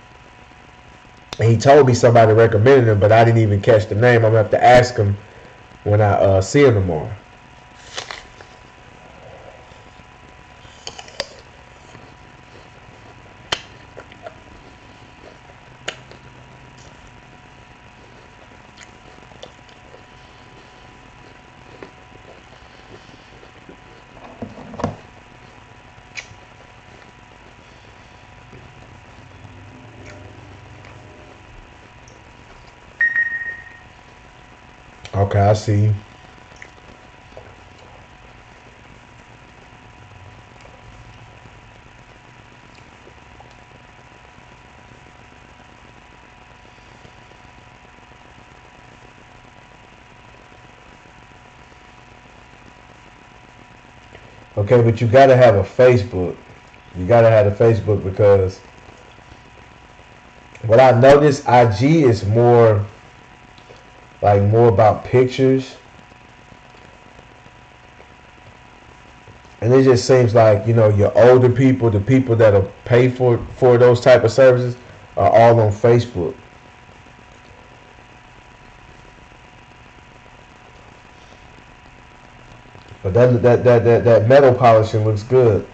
And he told me somebody recommended him, but I didn't even catch the name. I'm gonna have to ask him when I see him tomorrow. Okay, I see you. Okay, but you gotta have a Facebook. You gotta have a Facebook because what I noticed, IG is more about pictures, and it just seems like your older people, the people that'll pay for those type of services, are all on Facebook. But that metal polishing looks good.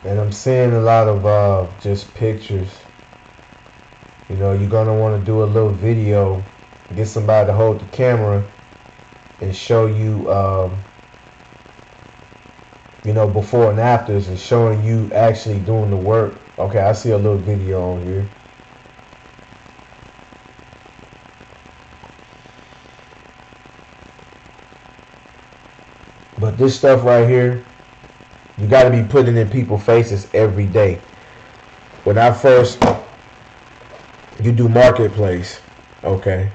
And I'm seeing a lot of just pictures. You're gonna want to do a little video, get somebody to hold the camera and show you before and afters and showing you actually doing the work. Okay, I see a little video on here. But this stuff right here, you got to be putting in people's faces every day. When I first, you do marketplace, okay?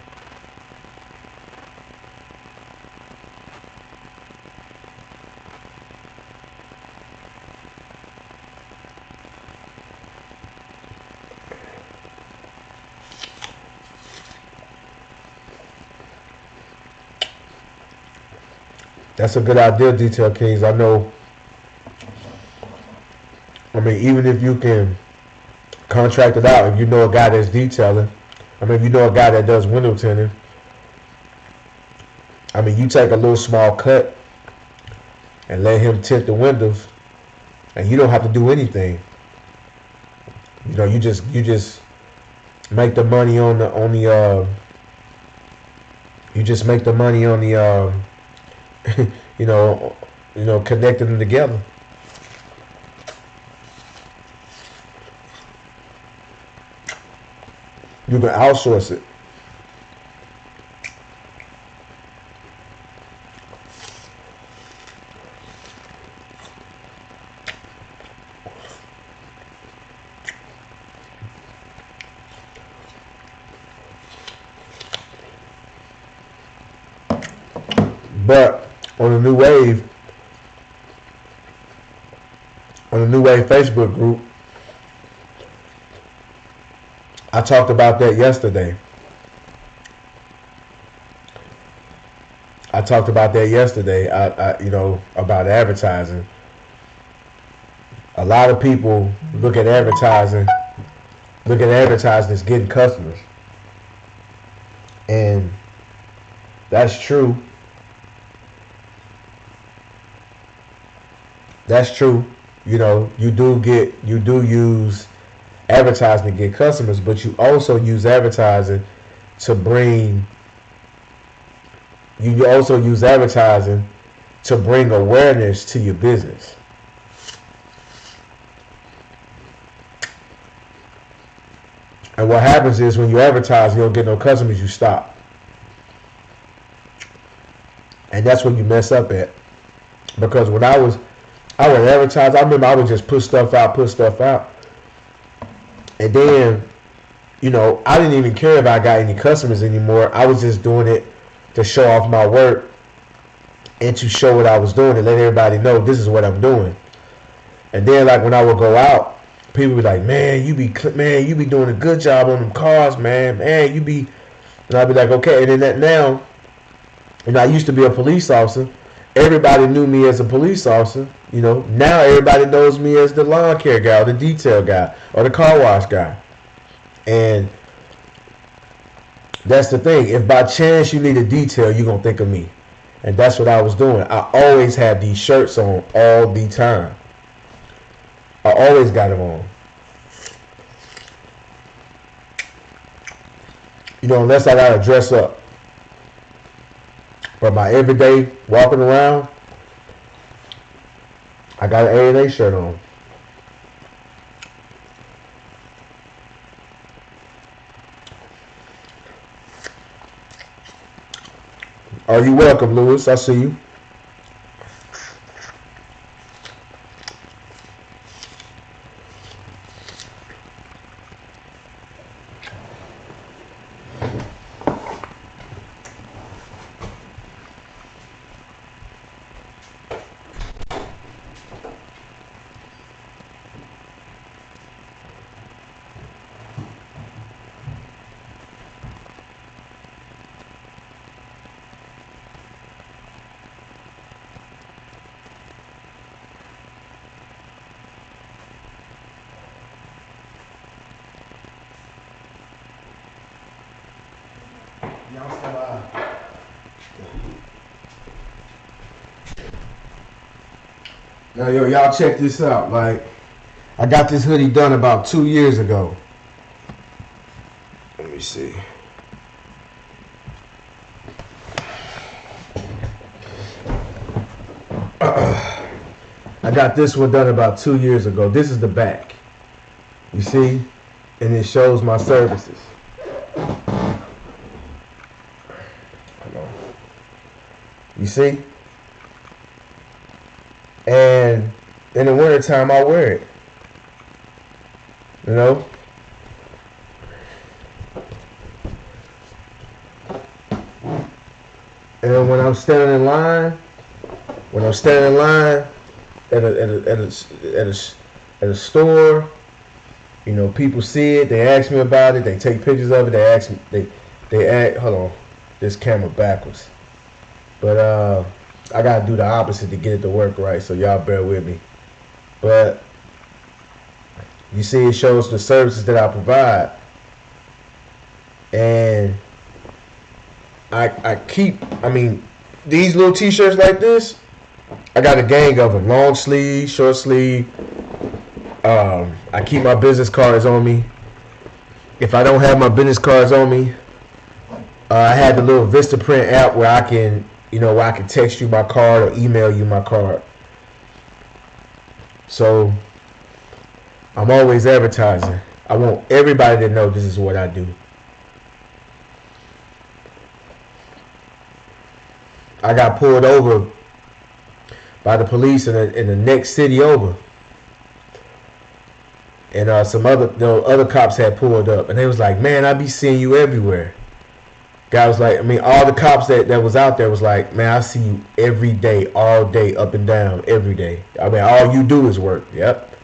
That's a good idea, Detail Kings. I know. I mean, even if you can contract it out, if you know a guy that's detailing, I mean, if you know a guy that does window tinting, I mean, you take a little small cut and let him tint the windows, and you don't have to do anything. You just make the money on the you just make the money on the connecting them together. You can outsource it. But on the New Wave Facebook group, I talked about that yesterday. About advertising. A lot of people look at advertising as getting customers. And that's true. That's true. You do use advertising to get customers, but you also use advertising to bring awareness to your business. And what happens is when you advertise, you don't get no customers, you stop. And that's when you mess up at. Because when I would advertise, I remember I would just put stuff out. And then, I didn't even care if I got any customers anymore. I was just doing it to show off my work and to show what I was doing and let everybody know this is what I'm doing. And then, like, when I would go out, people would be like, man, you be doing a good job on them cars, man. And I'd be like, okay. And then now, I used to be a police officer. Everybody knew me as a police officer. Now everybody knows me as the lawn care guy or the detail guy or the car wash guy. And that's the thing. If by chance you need a detail, you're going to think of me. And that's what I was doing. I always had these shirts on all the time. I always got them on. Unless I got to dress up. But my everyday walking around, I got an A&A shirt on. Are you welcome, Lewis? I see you. Now, y'all check this out. Like, I got this hoodie done about 2 years ago. Let me see. I got this one done about 2 years ago. This is the back. You see? And it shows my services. You see? And in the wintertime, I wear it. You know? And when I'm standing in line, at a store, you know, people see it, they ask me about it, they take pictures of it, they ask me, they ask, hold on, this camera backwards. But I gotta do the opposite to get it to work right, so y'all bear with me. But you see, it shows the services that I provide, and I mean, these little t-shirts like this, I got a gang of them, long sleeve, short sleeve. I keep my business cards on me. If I don't have my business cards on me, I had the little Vistaprint app where I can, you know, where I can text you my card or email you my card. So I'm always advertising. I want everybody to know this is what I do. I got pulled over by the police in the next city over, and some other cops had pulled up, and they was like, "Man, I be seeing you everywhere." Guy was like, I mean, all the cops that was out there was like, "Man, I see you every day, all day, up and down, every day. I mean, all you do is work." Yep.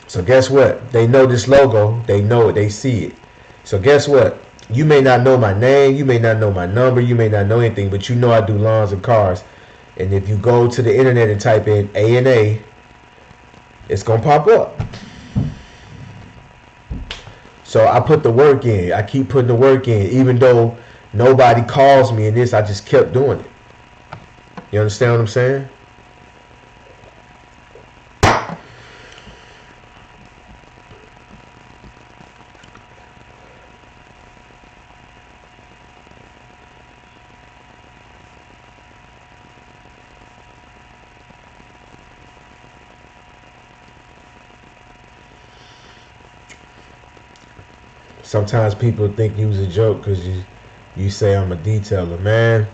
So guess what? They know this logo. They know it. They see it. So guess what? You may not know my name. You may not know my number. You may not know anything, but you know I do lawns and cars. And if you go to the internet and type in A&A, it's going to pop up. So I put the work in. I keep putting the work in. Even though nobody calls me in this, I just kept doing it. You understand what I'm saying? Sometimes people think you was a joke because you say I'm a detailer, man.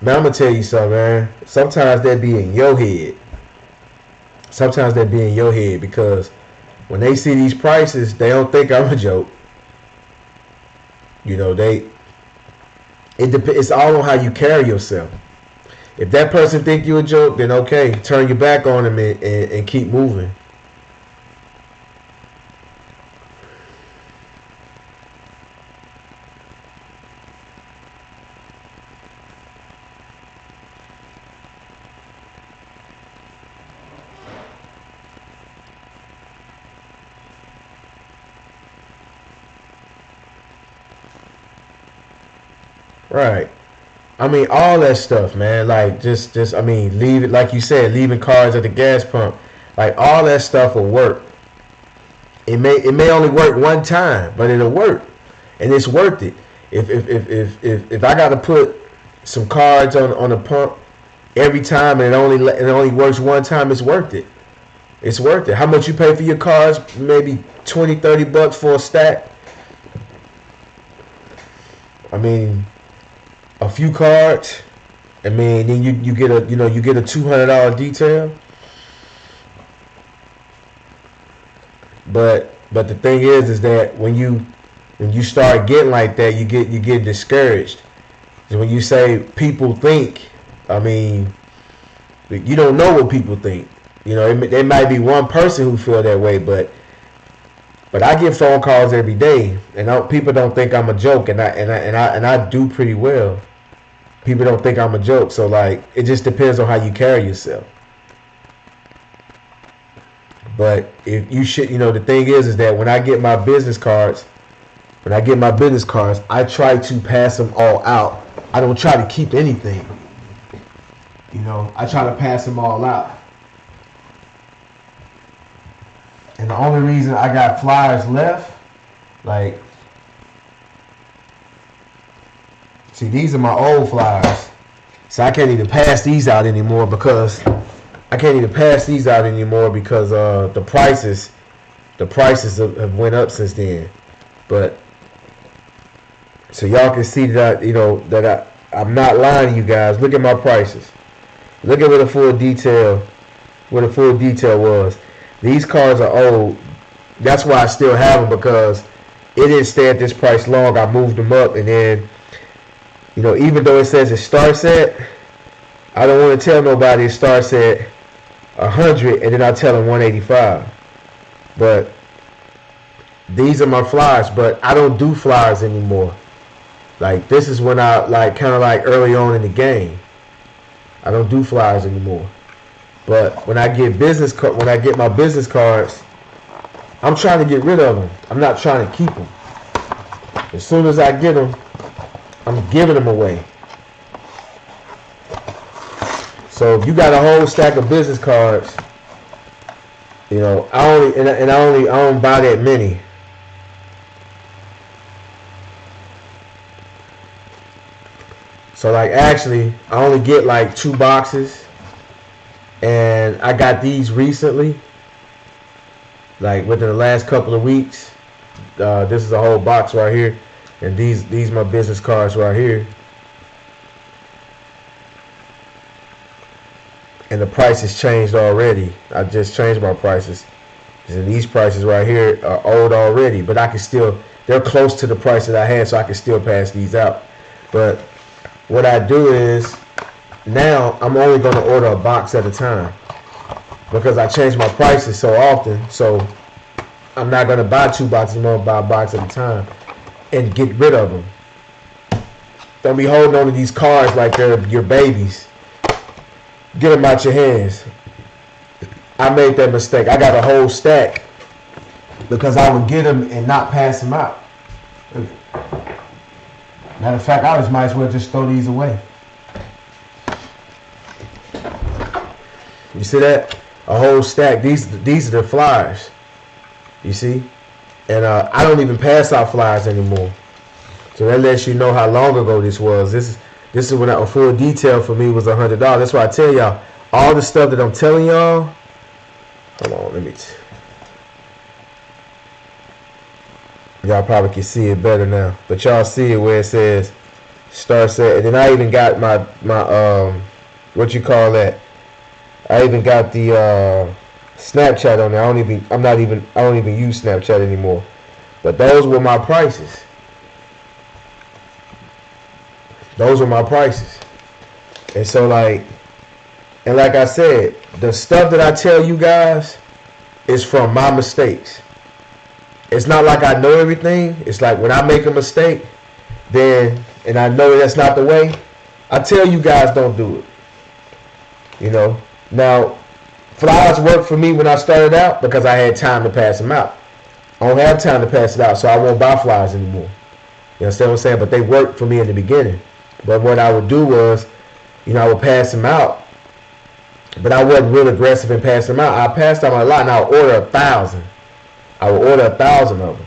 Man, I'm gonna tell you something, man. Sometimes that be in your head. Sometimes that be in your head because when they see these prices, they don't think I'm a joke. You know, it's all on how you carry yourself. If that person think you a joke, then okay, turn your back on them and keep moving. Right. I mean, all that stuff, man. Like, I mean, leave it, like you said, leaving cars at the gas pump. Like, all that stuff will work. It may only work one time, but it'll work, and it's worth it. If I got to put some cards on the pump every time, and it only works one time, it's worth it. It's worth it. How much you pay for your cards? Maybe $20-$30 for a stack. I mean, a few cards. I mean, then you get a $200 detail. But the thing is that when you start getting like that, you get discouraged. So when you say people think, I mean, you don't know what people think. You know, there might be one person who feel that way, but I get phone calls every day, and people don't think I'm a joke, and I do pretty well. People don't think I'm a joke, so like it just depends on how you carry yourself. But if you should, the thing is that when I get my business cards, I try to pass them all out. I don't try to keep anything. I try to pass them all out. And the only reason I got flyers left, like, see, these are my old flyers. So I can't even pass these out anymore because the prices have went up since then. But so y'all can see that I'm not lying to you guys. Look at my prices. Look at what the full detail was. These cards are old. That's why I still have them, because it didn't stay at this price long. I moved them up, and then even though it says it starts at, I don't want to tell nobody it starts at 100 and then I tell them 185. But these are my flyers, but I don't do flyers anymore. Like, this is when I kind of early on in the game. I don't do flyers anymore. But when I get my business cards, I'm trying to get rid of them. I'm not trying to keep them. As soon as I get them, I'm giving them away. So if you got a whole stack of business cards, I don't buy that many. So actually, I only get 2 boxes, and I got these recently, within the last couple of weeks. This is a whole box right here, and these my business cards right here. And the prices changed already. I just changed my prices. And these prices right here are old already, but they're close to the price that I had, so I can still pass these out. But what I do is, now I'm only going to order a box at a time, because I change my prices so often. So I'm not going to buy 2 boxes, I'm going to buy a box at a time and get rid of them. Don't be holding on to these cards like they're your babies. Get them out your hands. I made that mistake. I got a whole stack because I would get them and not pass them out. Matter of fact, I might as well just throw these away. You see that? A whole stack. These are the flyers. You see? And I don't even pass out flyers anymore. So that lets you know how long ago this was. This is when a full detail for me was $100. That's why I tell y'all, all the stuff that I'm telling y'all. Hold on, let me. Y'all probably can see it better now, but y'all see it where it says starts at, and then I even got my what you call that? I even got the Snapchat on there. I don't even use Snapchat anymore. But those were my prices. Those were my prices. And so like I said, the stuff that I tell you guys is from my mistakes. It's not like I know everything. It's like when I make a mistake, and I know that's not the way, I tell you guys don't do it. Now, flyers worked for me when I started out because I had time to pass them out. I don't have time to pass it out, so I won't buy flyers anymore. You understand what I'm saying? But they worked for me in the beginning. But what I would do was, I would pass them out, but I wasn't real aggressive in passing them out. I passed out a lot, and I would order 1,000. I would order 1,000 of them,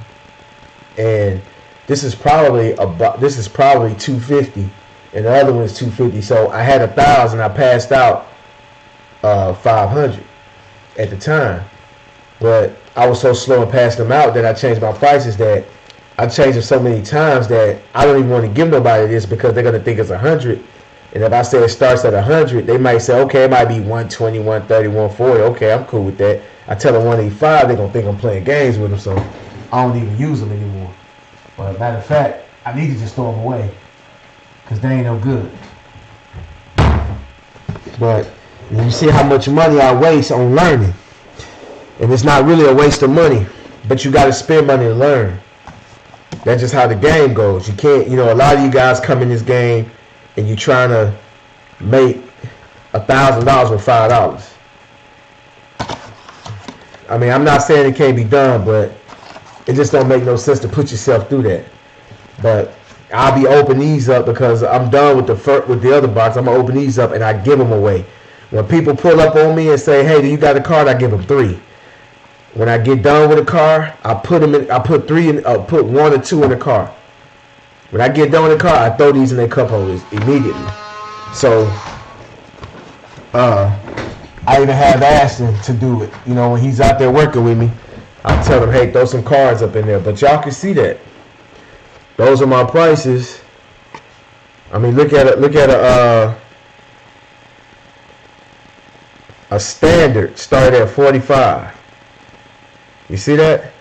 and this is probably $250, and the other one is $250. So I had 1,000. I passed out 500 at the time, but I was so slow in passing them out that I changed my prices. That I changed them so many times that I don't even want to give nobody this because they're gonna think it's 100. And if I say it starts at 100, they might say, okay, it might be 120, 130, 140. Okay, I'm cool with that. I tell them 185, they're gonna think I'm playing games with them, so I don't even use them anymore. But matter of fact, I need to just throw them away because they ain't no good. But you see how much money I waste on learning, and it's not really a waste of money, but you got to spend money to learn. That's just how the game goes. You can't, a lot of you guys come in this game and you're trying to make $1,000 with $5. I mean, I'm not saying it can't be done, but it just don't make no sense to put yourself through that. But I'll be opening these up because I'm done with the other box. I'm gonna open these up and I give them away. When people pull up on me and say, "Hey, do you got a card?" I give them 3. When I get done with a car, I put them in. I put 3 in. Put 1 or 2 in the car. When I get done with the car, I throw these in their cup holders immediately. So I even have Ashton to do it. You know, when he's out there working with me, I tell him, hey, throw some cards up in there. But y'all can see that. Those are my prices. I mean, look at a standard start at 45. You see that?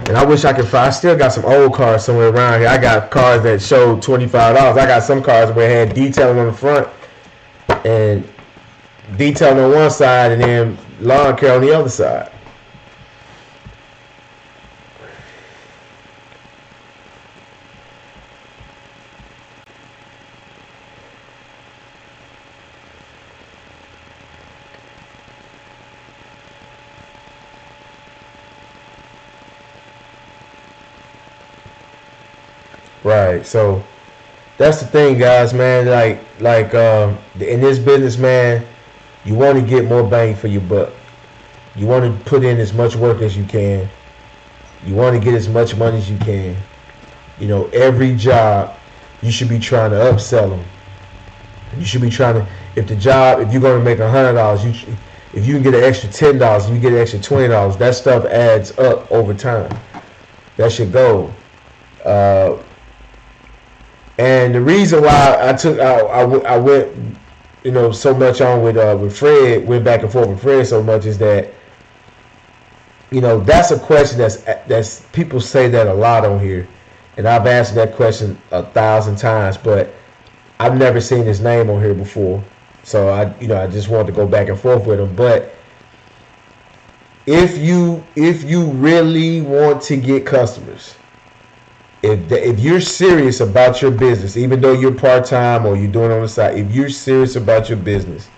And I wish I could find. I still got some old cars somewhere around here. I got cars that showed $25. I got some cars where it had detailing on the front and detailing on one side and then lawn care on the other side. Right. So that's the thing, guys, man. In this business, man, you want to get more bang for your buck. You want to put in as much work as you can. You want to get as much money as you can. You know, every job, you should be trying to upsell them. You should be trying to, if you're going to make $100, if you can get an extra $10, you get an extra $20. That stuff adds up over time. That's your goal. And the reason why I went, you know, so much on with Fred, went back and forth with Fred so much is that, you know, that's a question that's people say that a lot on here, and I've answered that question 1,000 times, but I've never seen his name on here before, so I just wanted to go back and forth with him. But if you really want to get customers, if you're serious about your business, even though you're part-time or you're doing it on the side, if you're serious about your business,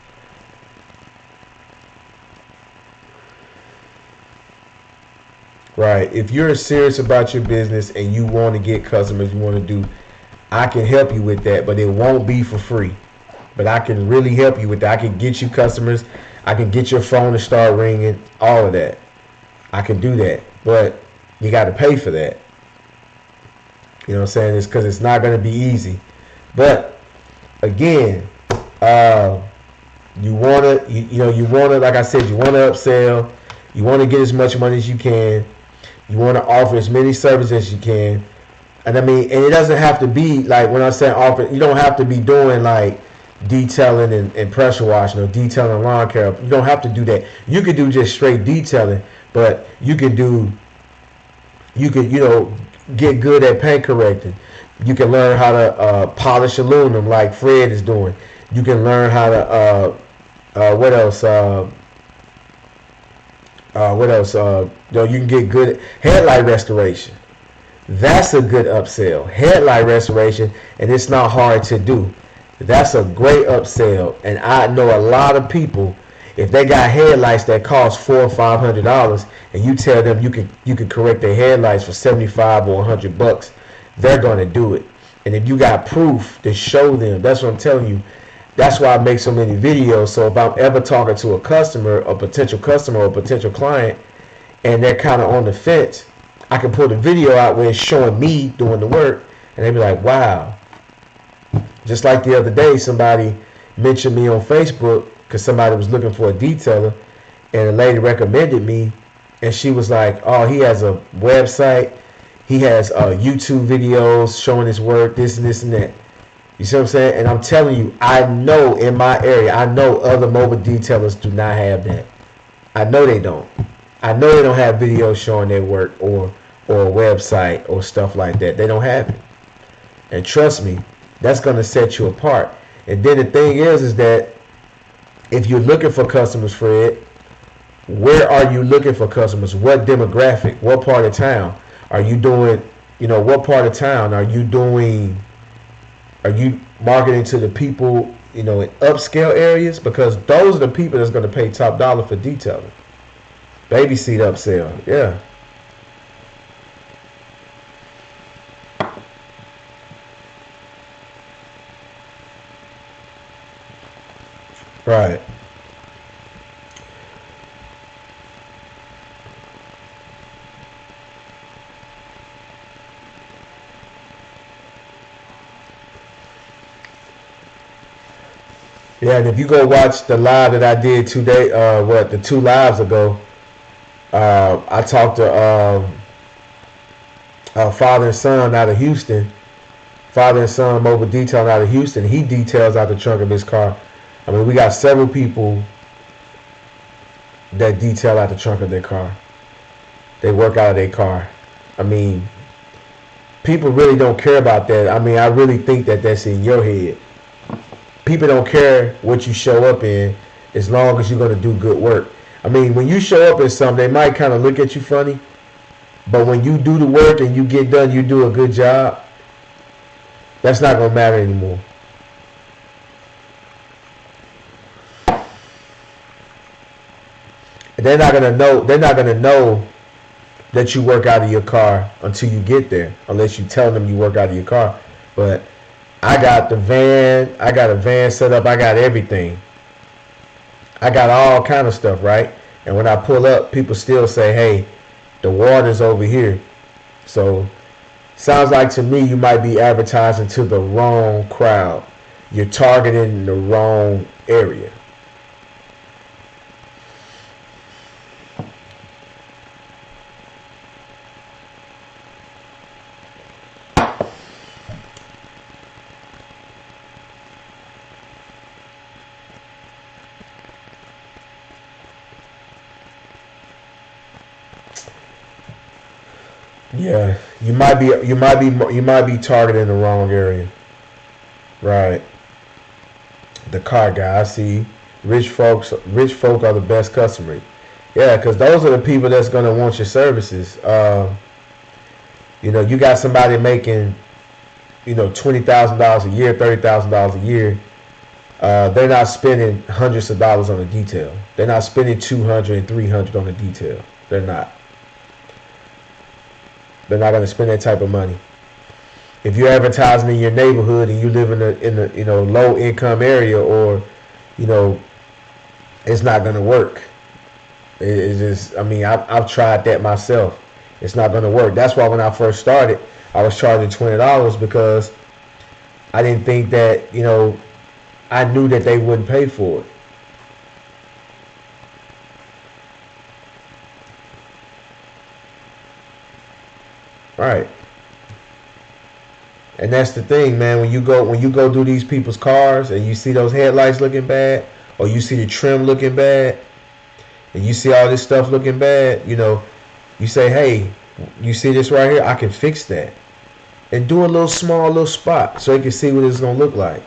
right, if you're serious about your business and you want to get customers, you want to do, I can help you with that, but it won't be for free. But I can really help you with that. I can get you customers. I can get your phone to start ringing, all of that. I can do that, but you got to pay for that. You know what I'm saying? It's because it's not going to be easy. But again, you want to, like I said, you want to upsell. You want to get as much money as you can. You want to offer as many services as you can. And I mean, and it doesn't have to be like when I say offer, you don't have to be doing like detailing and pressure washing or detailing and lawn care. You don't have to do that. You could do just straight detailing, but you could, get good at paint correcting. You can learn how to polish aluminum like Fred is doing. You can learn how to what else? You can get good at headlight restoration. That's a good upsell. Headlight restoration, and it's not hard to do. That's a great upsell. And I know a lot of people, if they got headlights that cost $400 or $500, and you tell them you can correct their headlights for $75 or $100, they're gonna do it. And if you got proof to show them, that's what I'm telling you. That's why I make so many videos. So if I'm ever talking to a customer, a potential customer, or a potential client, and they're kind of on the fence, I can put a video out where it's showing me doing the work, and they be like, wow. Just like the other day, somebody mentioned me on Facebook because somebody was looking for a detailer, and a lady recommended me, and she was like, oh, he has a website, he has YouTube videos showing his work, this and this and that. You see what I'm saying? And I'm telling you, I know in my area, I know other mobile detailers do not have that. I know they don't. I know they don't have videos showing their work or a website or stuff like that. They don't have it. And trust me, that's going to set you apart. And then the thing is that if you're looking for customers, Fred, where are you looking for customers? What demographic? What part of town are you doing? What part of town are you doing? Are you marketing to the people, in upscale areas? Because those are the people that's going to pay top dollar for detailing. Baby seat upsell, yeah. Right. Yeah, and if you go watch the live that I did today, the 2 lives ago, I talked to father and son out of Houston, father and son mobile detailing out of Houston. He details out the trunk of his car. I mean, we got several people that detail out the trunk of their car. They work out of their car. I mean, people really don't care about that. I mean, I really think that that's in your head. People don't care what you show up in as long as you're going to do good work. I mean, when you show up in something, they might kind of look at you funny. But when you do the work and you get done, you do a good job, that's not going to matter anymore. They're not going to know. They're not going to know that you work out of your car until you get there, unless you tell them you work out of your car. But I got the van. I got a van set up. I got everything. I got all kind of stuff, right? And when I pull up, people still say, "Hey, the water's over here." So, sounds like to me you might be advertising to the wrong crowd. You're targeting the wrong area. Yeah, you might be targeting the wrong area. Right. The car guy, I see. Rich folk are the best customers. Yeah, because those are the people that's gonna want your services. You got somebody making, $20,000 a year, $30,000 a year. They're not spending hundreds of dollars on a detail. They're not spending 200 and 300 on a detail. They're not. They're not going to spend that type of money. If you're advertising in your neighborhood and you live in a low income area, or you know it's not going to work. It's just, I mean, I've tried that myself. It's not going to work. That's why when I first started, I was charging $20 because I didn't think that, I knew that they wouldn't pay for it. Right. And that's the thing, man. When you go do these people's cars and you see those headlights looking bad, or you see the trim looking bad, and you see all this stuff looking bad, you say, hey, you see this right here? I can fix that. And do a little spot so you can see what it's gonna look like.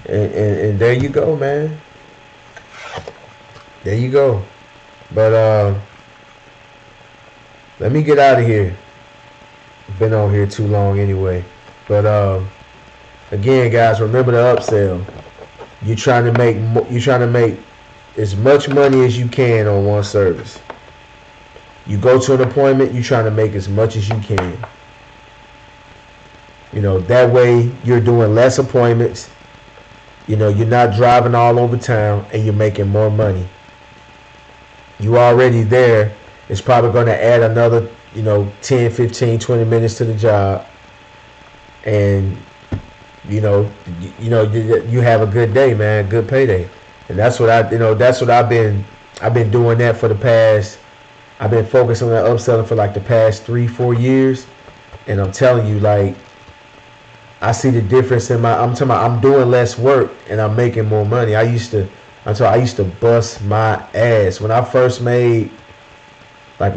And there you go, man. There you go. But let me get out of here. Been on here too long anyway. But again, guys, remember the upsell. You're trying to make as much money as you can on one service. You go to an appointment, you're trying to make as much as you can. That way you're doing less appointments. You're not driving all over town, and you're making more money. You already there. It's probably going to add another, 10, 15, 20 minutes to the job. And, you have a good day, man, good payday. And that's what I've been doing that for the past, I've been focusing on upselling for like the past 3-4 years. And I'm telling you, like, I see the difference I'm doing less work and I'm making more money. I used to bust my ass. When I first made, I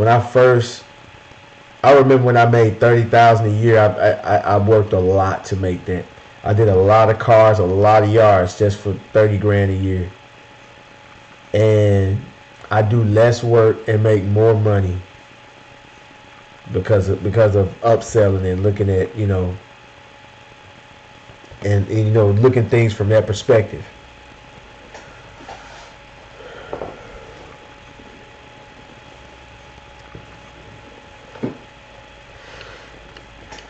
remember when I made 30,000 a year, I worked a lot to make that. I did a lot of cars, a lot of yards just for 30 grand a year. And I do less work and make more money because of upselling and looking at, looking things from that perspective.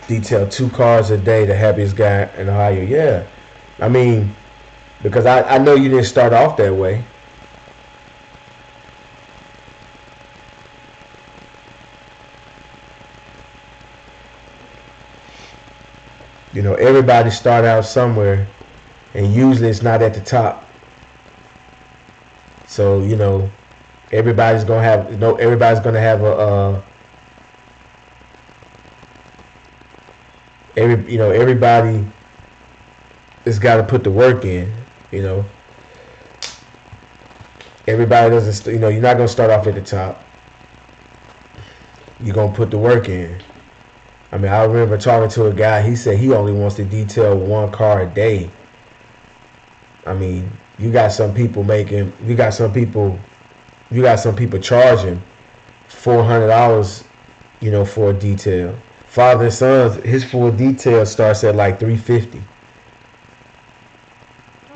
Detail 2 cars a day, the happiest guy in Ohio. Yeah. I mean, because I know you didn't start off that way. Everybody start out somewhere. and usually it's not at the top. So everybody's gonna have everybody has got to put the work in. Everybody doesn't. You're not gonna start off at the top. You're gonna put the work in. I mean, I remember talking to a guy. He said he only wants to detail one car a day. I mean, you got some people charging $400, for a detail. Father and Sons, his full detail starts at like $350.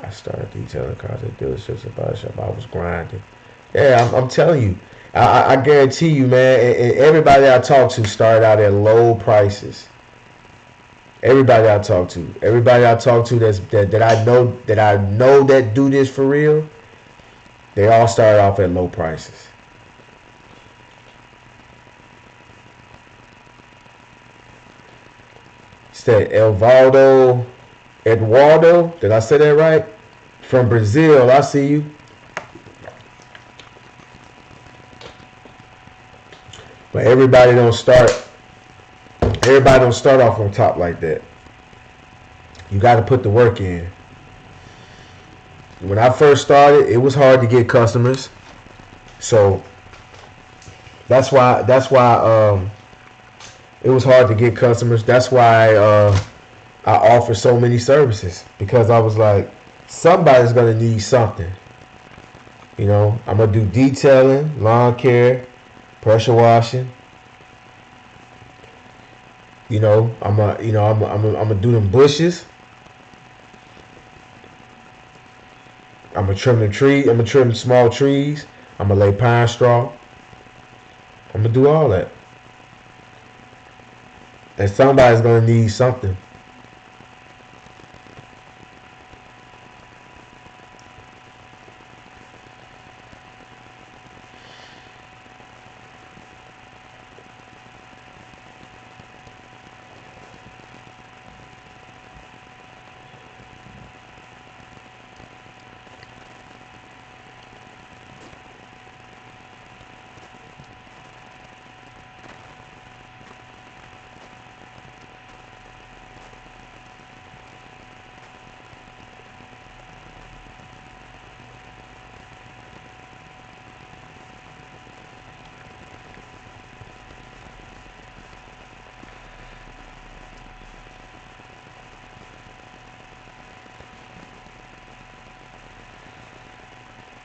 I started detailing cars at dealerships and body shop. I was grinding. Yeah, I'm telling you. I guarantee you, man. And everybody I talk to started out at low prices. Everybody I talk to that I know that do this for real, they all started off at low prices. It's that Eduardo, did I say that right? From Brazil, I see you. But everybody don't start off on top like that. You got to put the work in. When I first started, it was hard to get customers. So that's why it was hard to get customers. That's why I offer so many services, because I was like, somebody's gonna need something. I'm gonna do detailing, lawn care, pressure washing. I'm gonna do them bushes. I'm gonna trim the tree. I'm gonna trim small trees. I'm gonna lay pine straw. I'm gonna do all that. And somebody's gonna need something.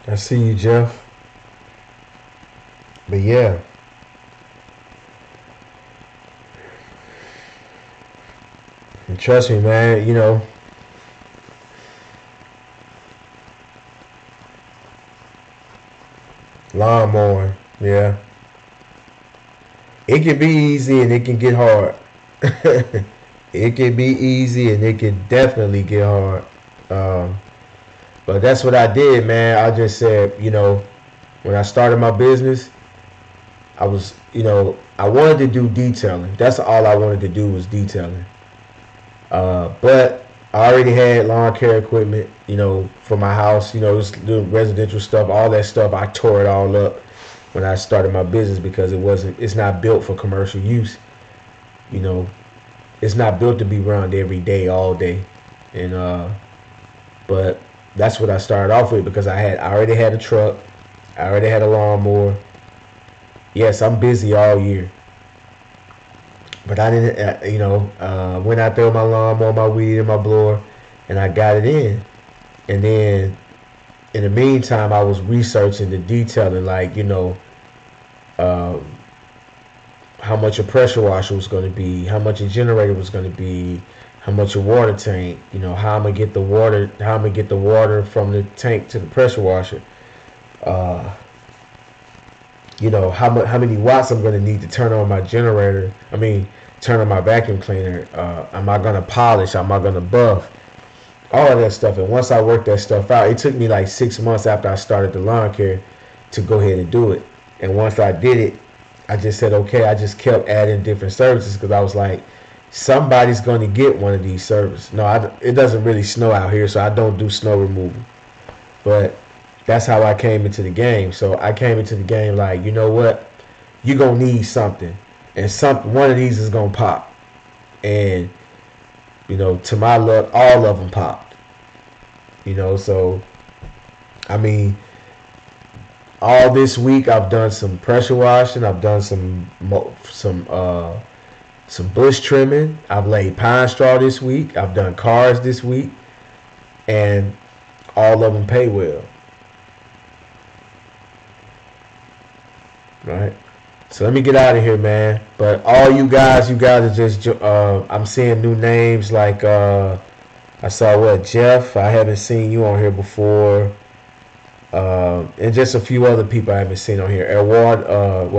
I see you, Jeff. But yeah. And trust me, man, lawnmower, yeah. It can be easy and it can get hard. It can be easy and it can definitely get hard. But that's what I did, man. I just said, when I started my business, I was, I wanted to do detailing. That's all I wanted to do was detailing. But I already had lawn care equipment, for my house, just doing residential stuff, all that stuff. I tore it all up when I started my business because it's not built for commercial use. It's not built to be run every day, all day. And, but that's what I started off with because I already had a truck. I already had a lawnmower. Yes, I'm busy all year. But I didn't, went out there with my lawnmower, my weed, and my blower, and I got it in. And then, in the meantime, I was researching the detailing, like, how much a pressure washer was going to be, how much a generator was going to be, how much a water tank, how I'm gonna get the water from the tank to the pressure washer, how many watts I'm gonna need to turn on my generator. Turn on my vacuum cleaner. Am I gonna polish? Am I gonna buff? All of that stuff. And once I worked that stuff out, it took me like 6 months after I started the lawn care to go ahead and do it. And once I did it, I just said, okay, I just kept adding different services because I was like, somebody's going to get one of these services. No, it doesn't really snow out here, so I don't do snow removal. But that's how I came into the game. So I came into the game like, you know what? You're going to need something. And one of these is going to pop. And, you know, to my luck, all of them popped. You know, so, I mean, all this week I've done some pressure washing. I've done some bush trimming. I've laid pine straw this week. I've done cars this week. And all of them pay well. Right? So let me get out of here, man. But all you guys are just, I'm seeing new names like, I saw Jeff. I haven't seen you on here before. And just a few other people I haven't seen on here. Eduardo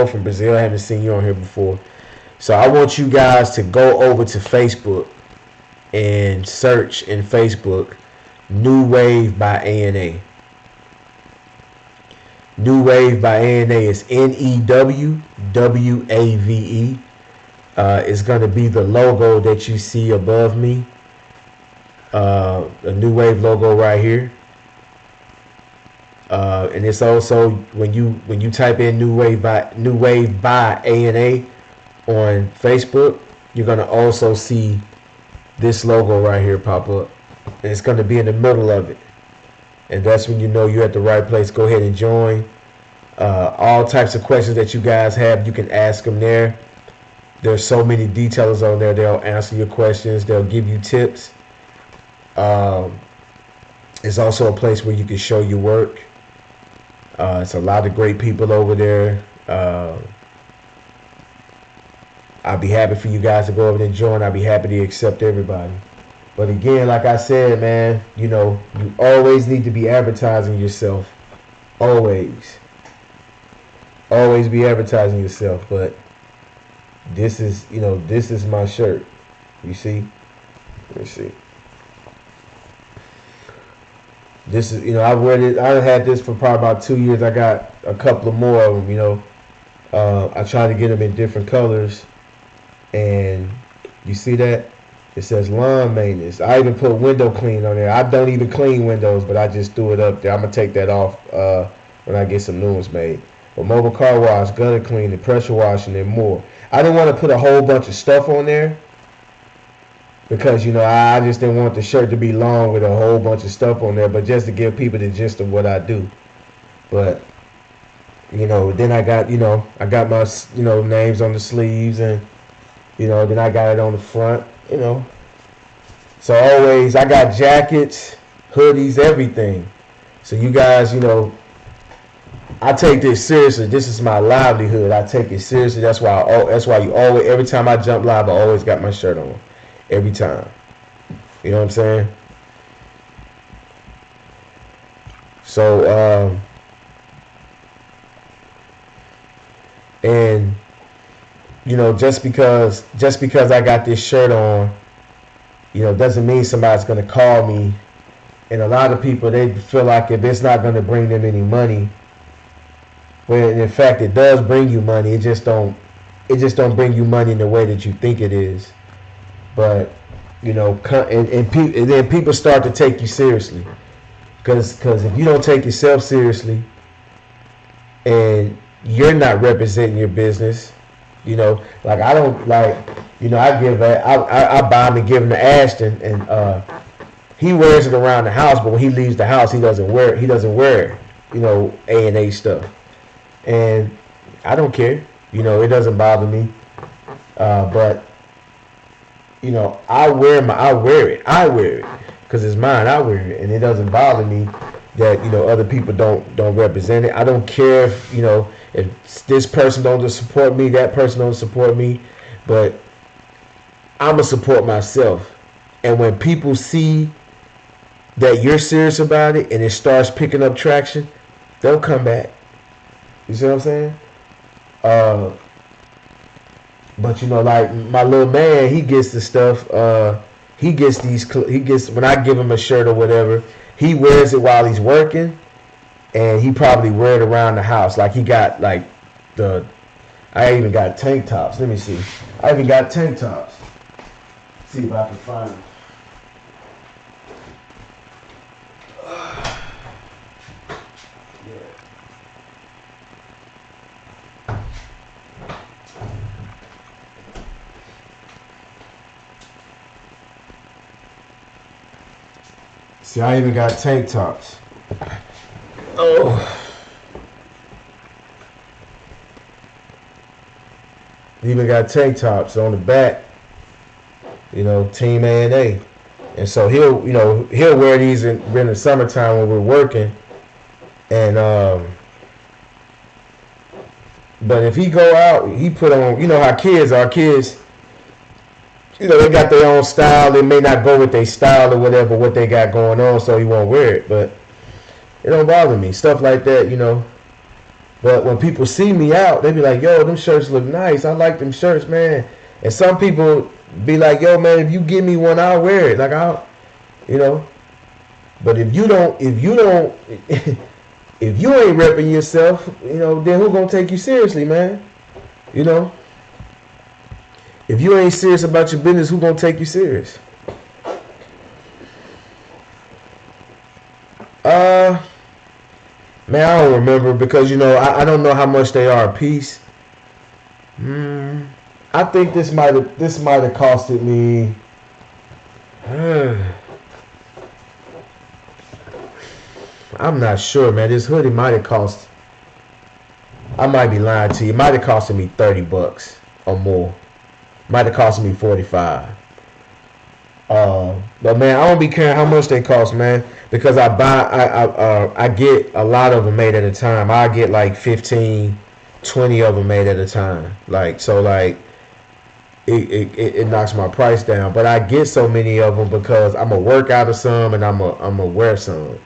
from Brazil. I haven't seen you on here before. So I want you guys to go over to Facebook and search in Facebook New Wave by ANA. New Wave by ANA is NEWWAVE. It's going to be the logo that you see above me. The New Wave logo right here. And it's also when you type in New Wave by ANA on Facebook, you're going to also see this logo right here pop up. And it's going to be in the middle of it. And that's when you know you're at the right place. Go ahead and join. All types of questions that you guys have, you can ask them there. There's so many detailers on there. They'll answer your questions. They'll give you tips. It's also a place where you can show your work. It's a lot of great people over there. I'll be happy for you guys to go over there and join. I'll be happy to accept everybody. But again, like I said, man, you know, you always need to be advertising yourself. Always. Always be advertising yourself. But this is, you know, this is my shirt. You see? Let me see. This is, you know, I wear it. I had this for probably about 2 years. I got a couple of more of them, you know. I try to get them in different colors. And you see that? It says lawn maintenance. I even put window clean on there. I don't even clean windows, but I just threw it up there. I'm going to take that off when I get some new ones made. But mobile car wash, gutter cleaning, pressure washing, and more. I didn't want to put a whole bunch of stuff on there because, you know, I just didn't want the shirt to be long with a whole bunch of stuff on there, but just to give people the gist of what I do. But, you know, then I got my, you know, names on the sleeves, and, you know, then I got it on the front. You know, so always I got jackets, hoodies, everything. So you guys, you know, I take this seriously. This is my livelihood. I take it seriously. That's why you always, every time I jump live, I always got my shirt on. Every time. You know what I'm saying? So and you know, just because I got this shirt on, you know, doesn't mean somebody's going to call me. And a lot of people, they feel like if it's not going to bring them any money, when in fact it does bring you money, it just don't bring you money in the way that you think it is. But, you know, and then people start to take you seriously, because if you don't take yourself seriously and you're not representing your business. You know, like I don't like, you know, I buy him and give him to Ashton, and he wears it around the house, but when he leaves the house, he doesn't wear, you know, A&A stuff. And I don't care, you know, it doesn't bother me. But, you know, I wear it because it's mine. I wear it, and it doesn't bother me that, you know, other people don't represent it. I don't care if, you know, if this person don't support me, that person don't support me, but I'm going to support myself. And when people see that you're serious about it and it starts picking up traction, they'll come back. You see what I'm saying? But, you know, like my little man, he gets the stuff. He gets when I give him a shirt or whatever, he wears it while he's working. And he probably wear it around the house. Like he got like the I even got tank tops. Let me see. I even got tank tops. See if I can find them. See, I even got tank tops. Oh. Even got tank tops on the back. You know, Team A&A. And so he'll wear these in the summertime when we're working. And but if he go out, he put on, you know how kids are. Kids, you know, they got their own style. They may not go with their style or whatever, what they got going on, so he won't wear it. But it don't bother me. Stuff like that, you know. But when people see me out, they be like, yo, them shirts look nice. I like them shirts, man. And some people be like, yo, man, if you give me one, I'll wear it. Like, I'll, you know. But if you ain't repping yourself, you know, then who gonna take you seriously, man? You know. If you ain't serious about your business, who gonna take you serious? Man, I don't remember because, you know, I don't know how much they are a piece. I think this might have costed me. I'm not sure, man. This hoodie might have cost. I might be lying to you. It might have costed me $30 or more. Might have cost me 45. But man, I don't be caring how much they cost, man, because I get a lot of them made at a time. I get like 15, 20 of them made at a time. Like, so like it knocks my price down. But I get so many of them because I'm gonna work out of some and I'm gonna wear some.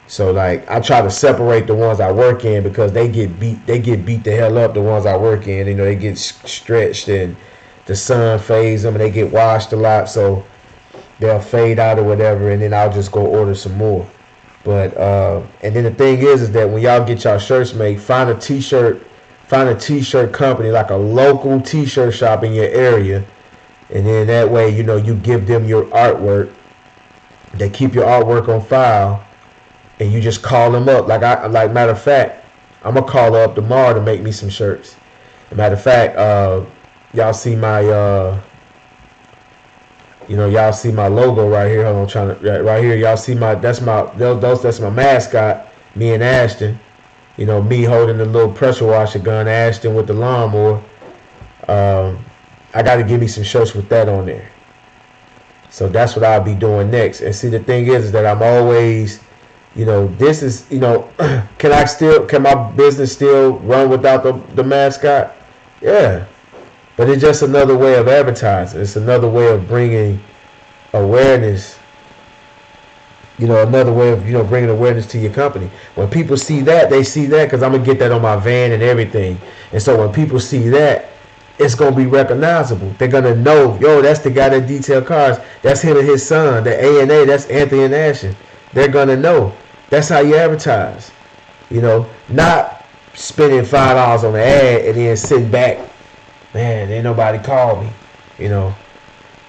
So like I try to separate the ones I work in because they get beat the hell up. The ones I work in, you know, they get stretched and the sun fades them and they get washed a lot. So they'll fade out or whatever, and then I'll just go order some more. But and then the thing is that when y'all get y'all shirts made, find a t-shirt company, like a local t-shirt shop in your area, and then that way, you know, you give them your artwork. They keep your artwork on file, and you just call them up. Like matter of fact, I'm gonna call her up tomorrow to make me some shirts. Matter of fact, y'all see my y'all see my logo right here. Hold on, right here. Y'all see that's my mascot. Me and Ashton. You know, me holding the little pressure washer gun. Ashton with the lawnmower. I got to give me some shirts with that on there. So that's what I'll be doing next. And see, the thing is that I'm always, you know, this is, you know, can my business still run without the mascot? Yeah. But it's just another way of advertising. It's another way of bringing awareness. You know, another way of, you know, bringing awareness to your company. When people see that, they see that because I'm going to get that on my van and everything. And so when people see that, it's going to be recognizable. They're going to know, yo, that's the guy that detail cars. That's him and his son. The A&A, that's Anthony and Ashton. They're going to know. That's how you advertise. You know, not spending $5 on the ad and then sitting back. Man, ain't nobody called me. You know.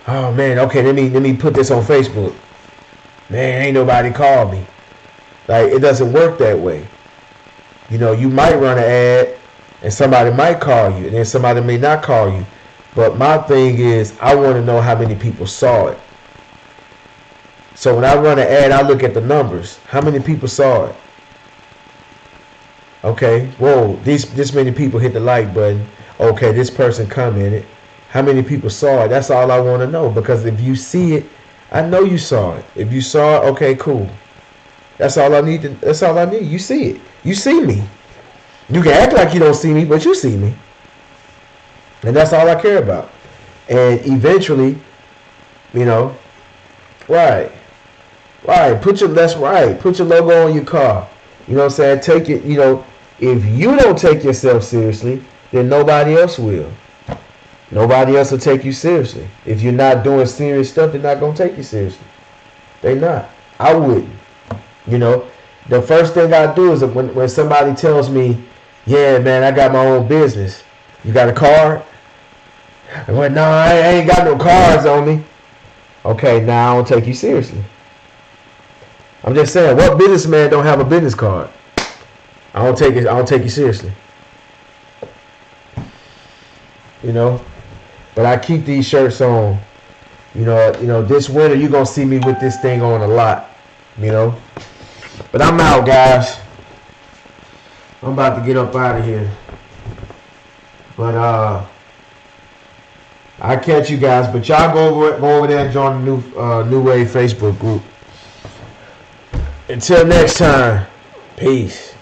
Oh man, okay, let me put this on Facebook. Man, ain't nobody called me. Like, it doesn't work that way. You know, you might run an ad and somebody might call you, and then somebody may not call you. But my thing is, I want to know how many people saw it. So when I run an ad, I look at the numbers. How many people saw it? Okay, whoa, this many people hit the like button. Okay, this person commented. How many people saw it? That's all I want to know. Because if you see it, I know you saw it. If you saw it, okay, cool. That's all I need. That's all I need. You see it. You see me. You can act like you don't see me, but you see me. And that's all I care about. And eventually, you know, right. Put your logo on your car. You know what I'm saying? Take it. You know, if you don't take yourself seriously, then nobody else will. Nobody else will take you seriously. If you're not doing serious stuff, they're not going to take you seriously. They not. I wouldn't. You know, the first thing I do is when somebody tells me, yeah, man, I got my own business. You got a card? I went, no, I ain't got no cards on me. Okay, now I don't take you seriously. I'm just saying, what businessman don't have a business card? I don't take you seriously. You know? But I keep these shirts on. You know, this winter you're gonna see me with this thing on a lot. You know? But I'm out, guys. I'm about to get up out of here. But I catch you guys. But y'all go over there and join the New Wave Facebook group. Until next time, peace.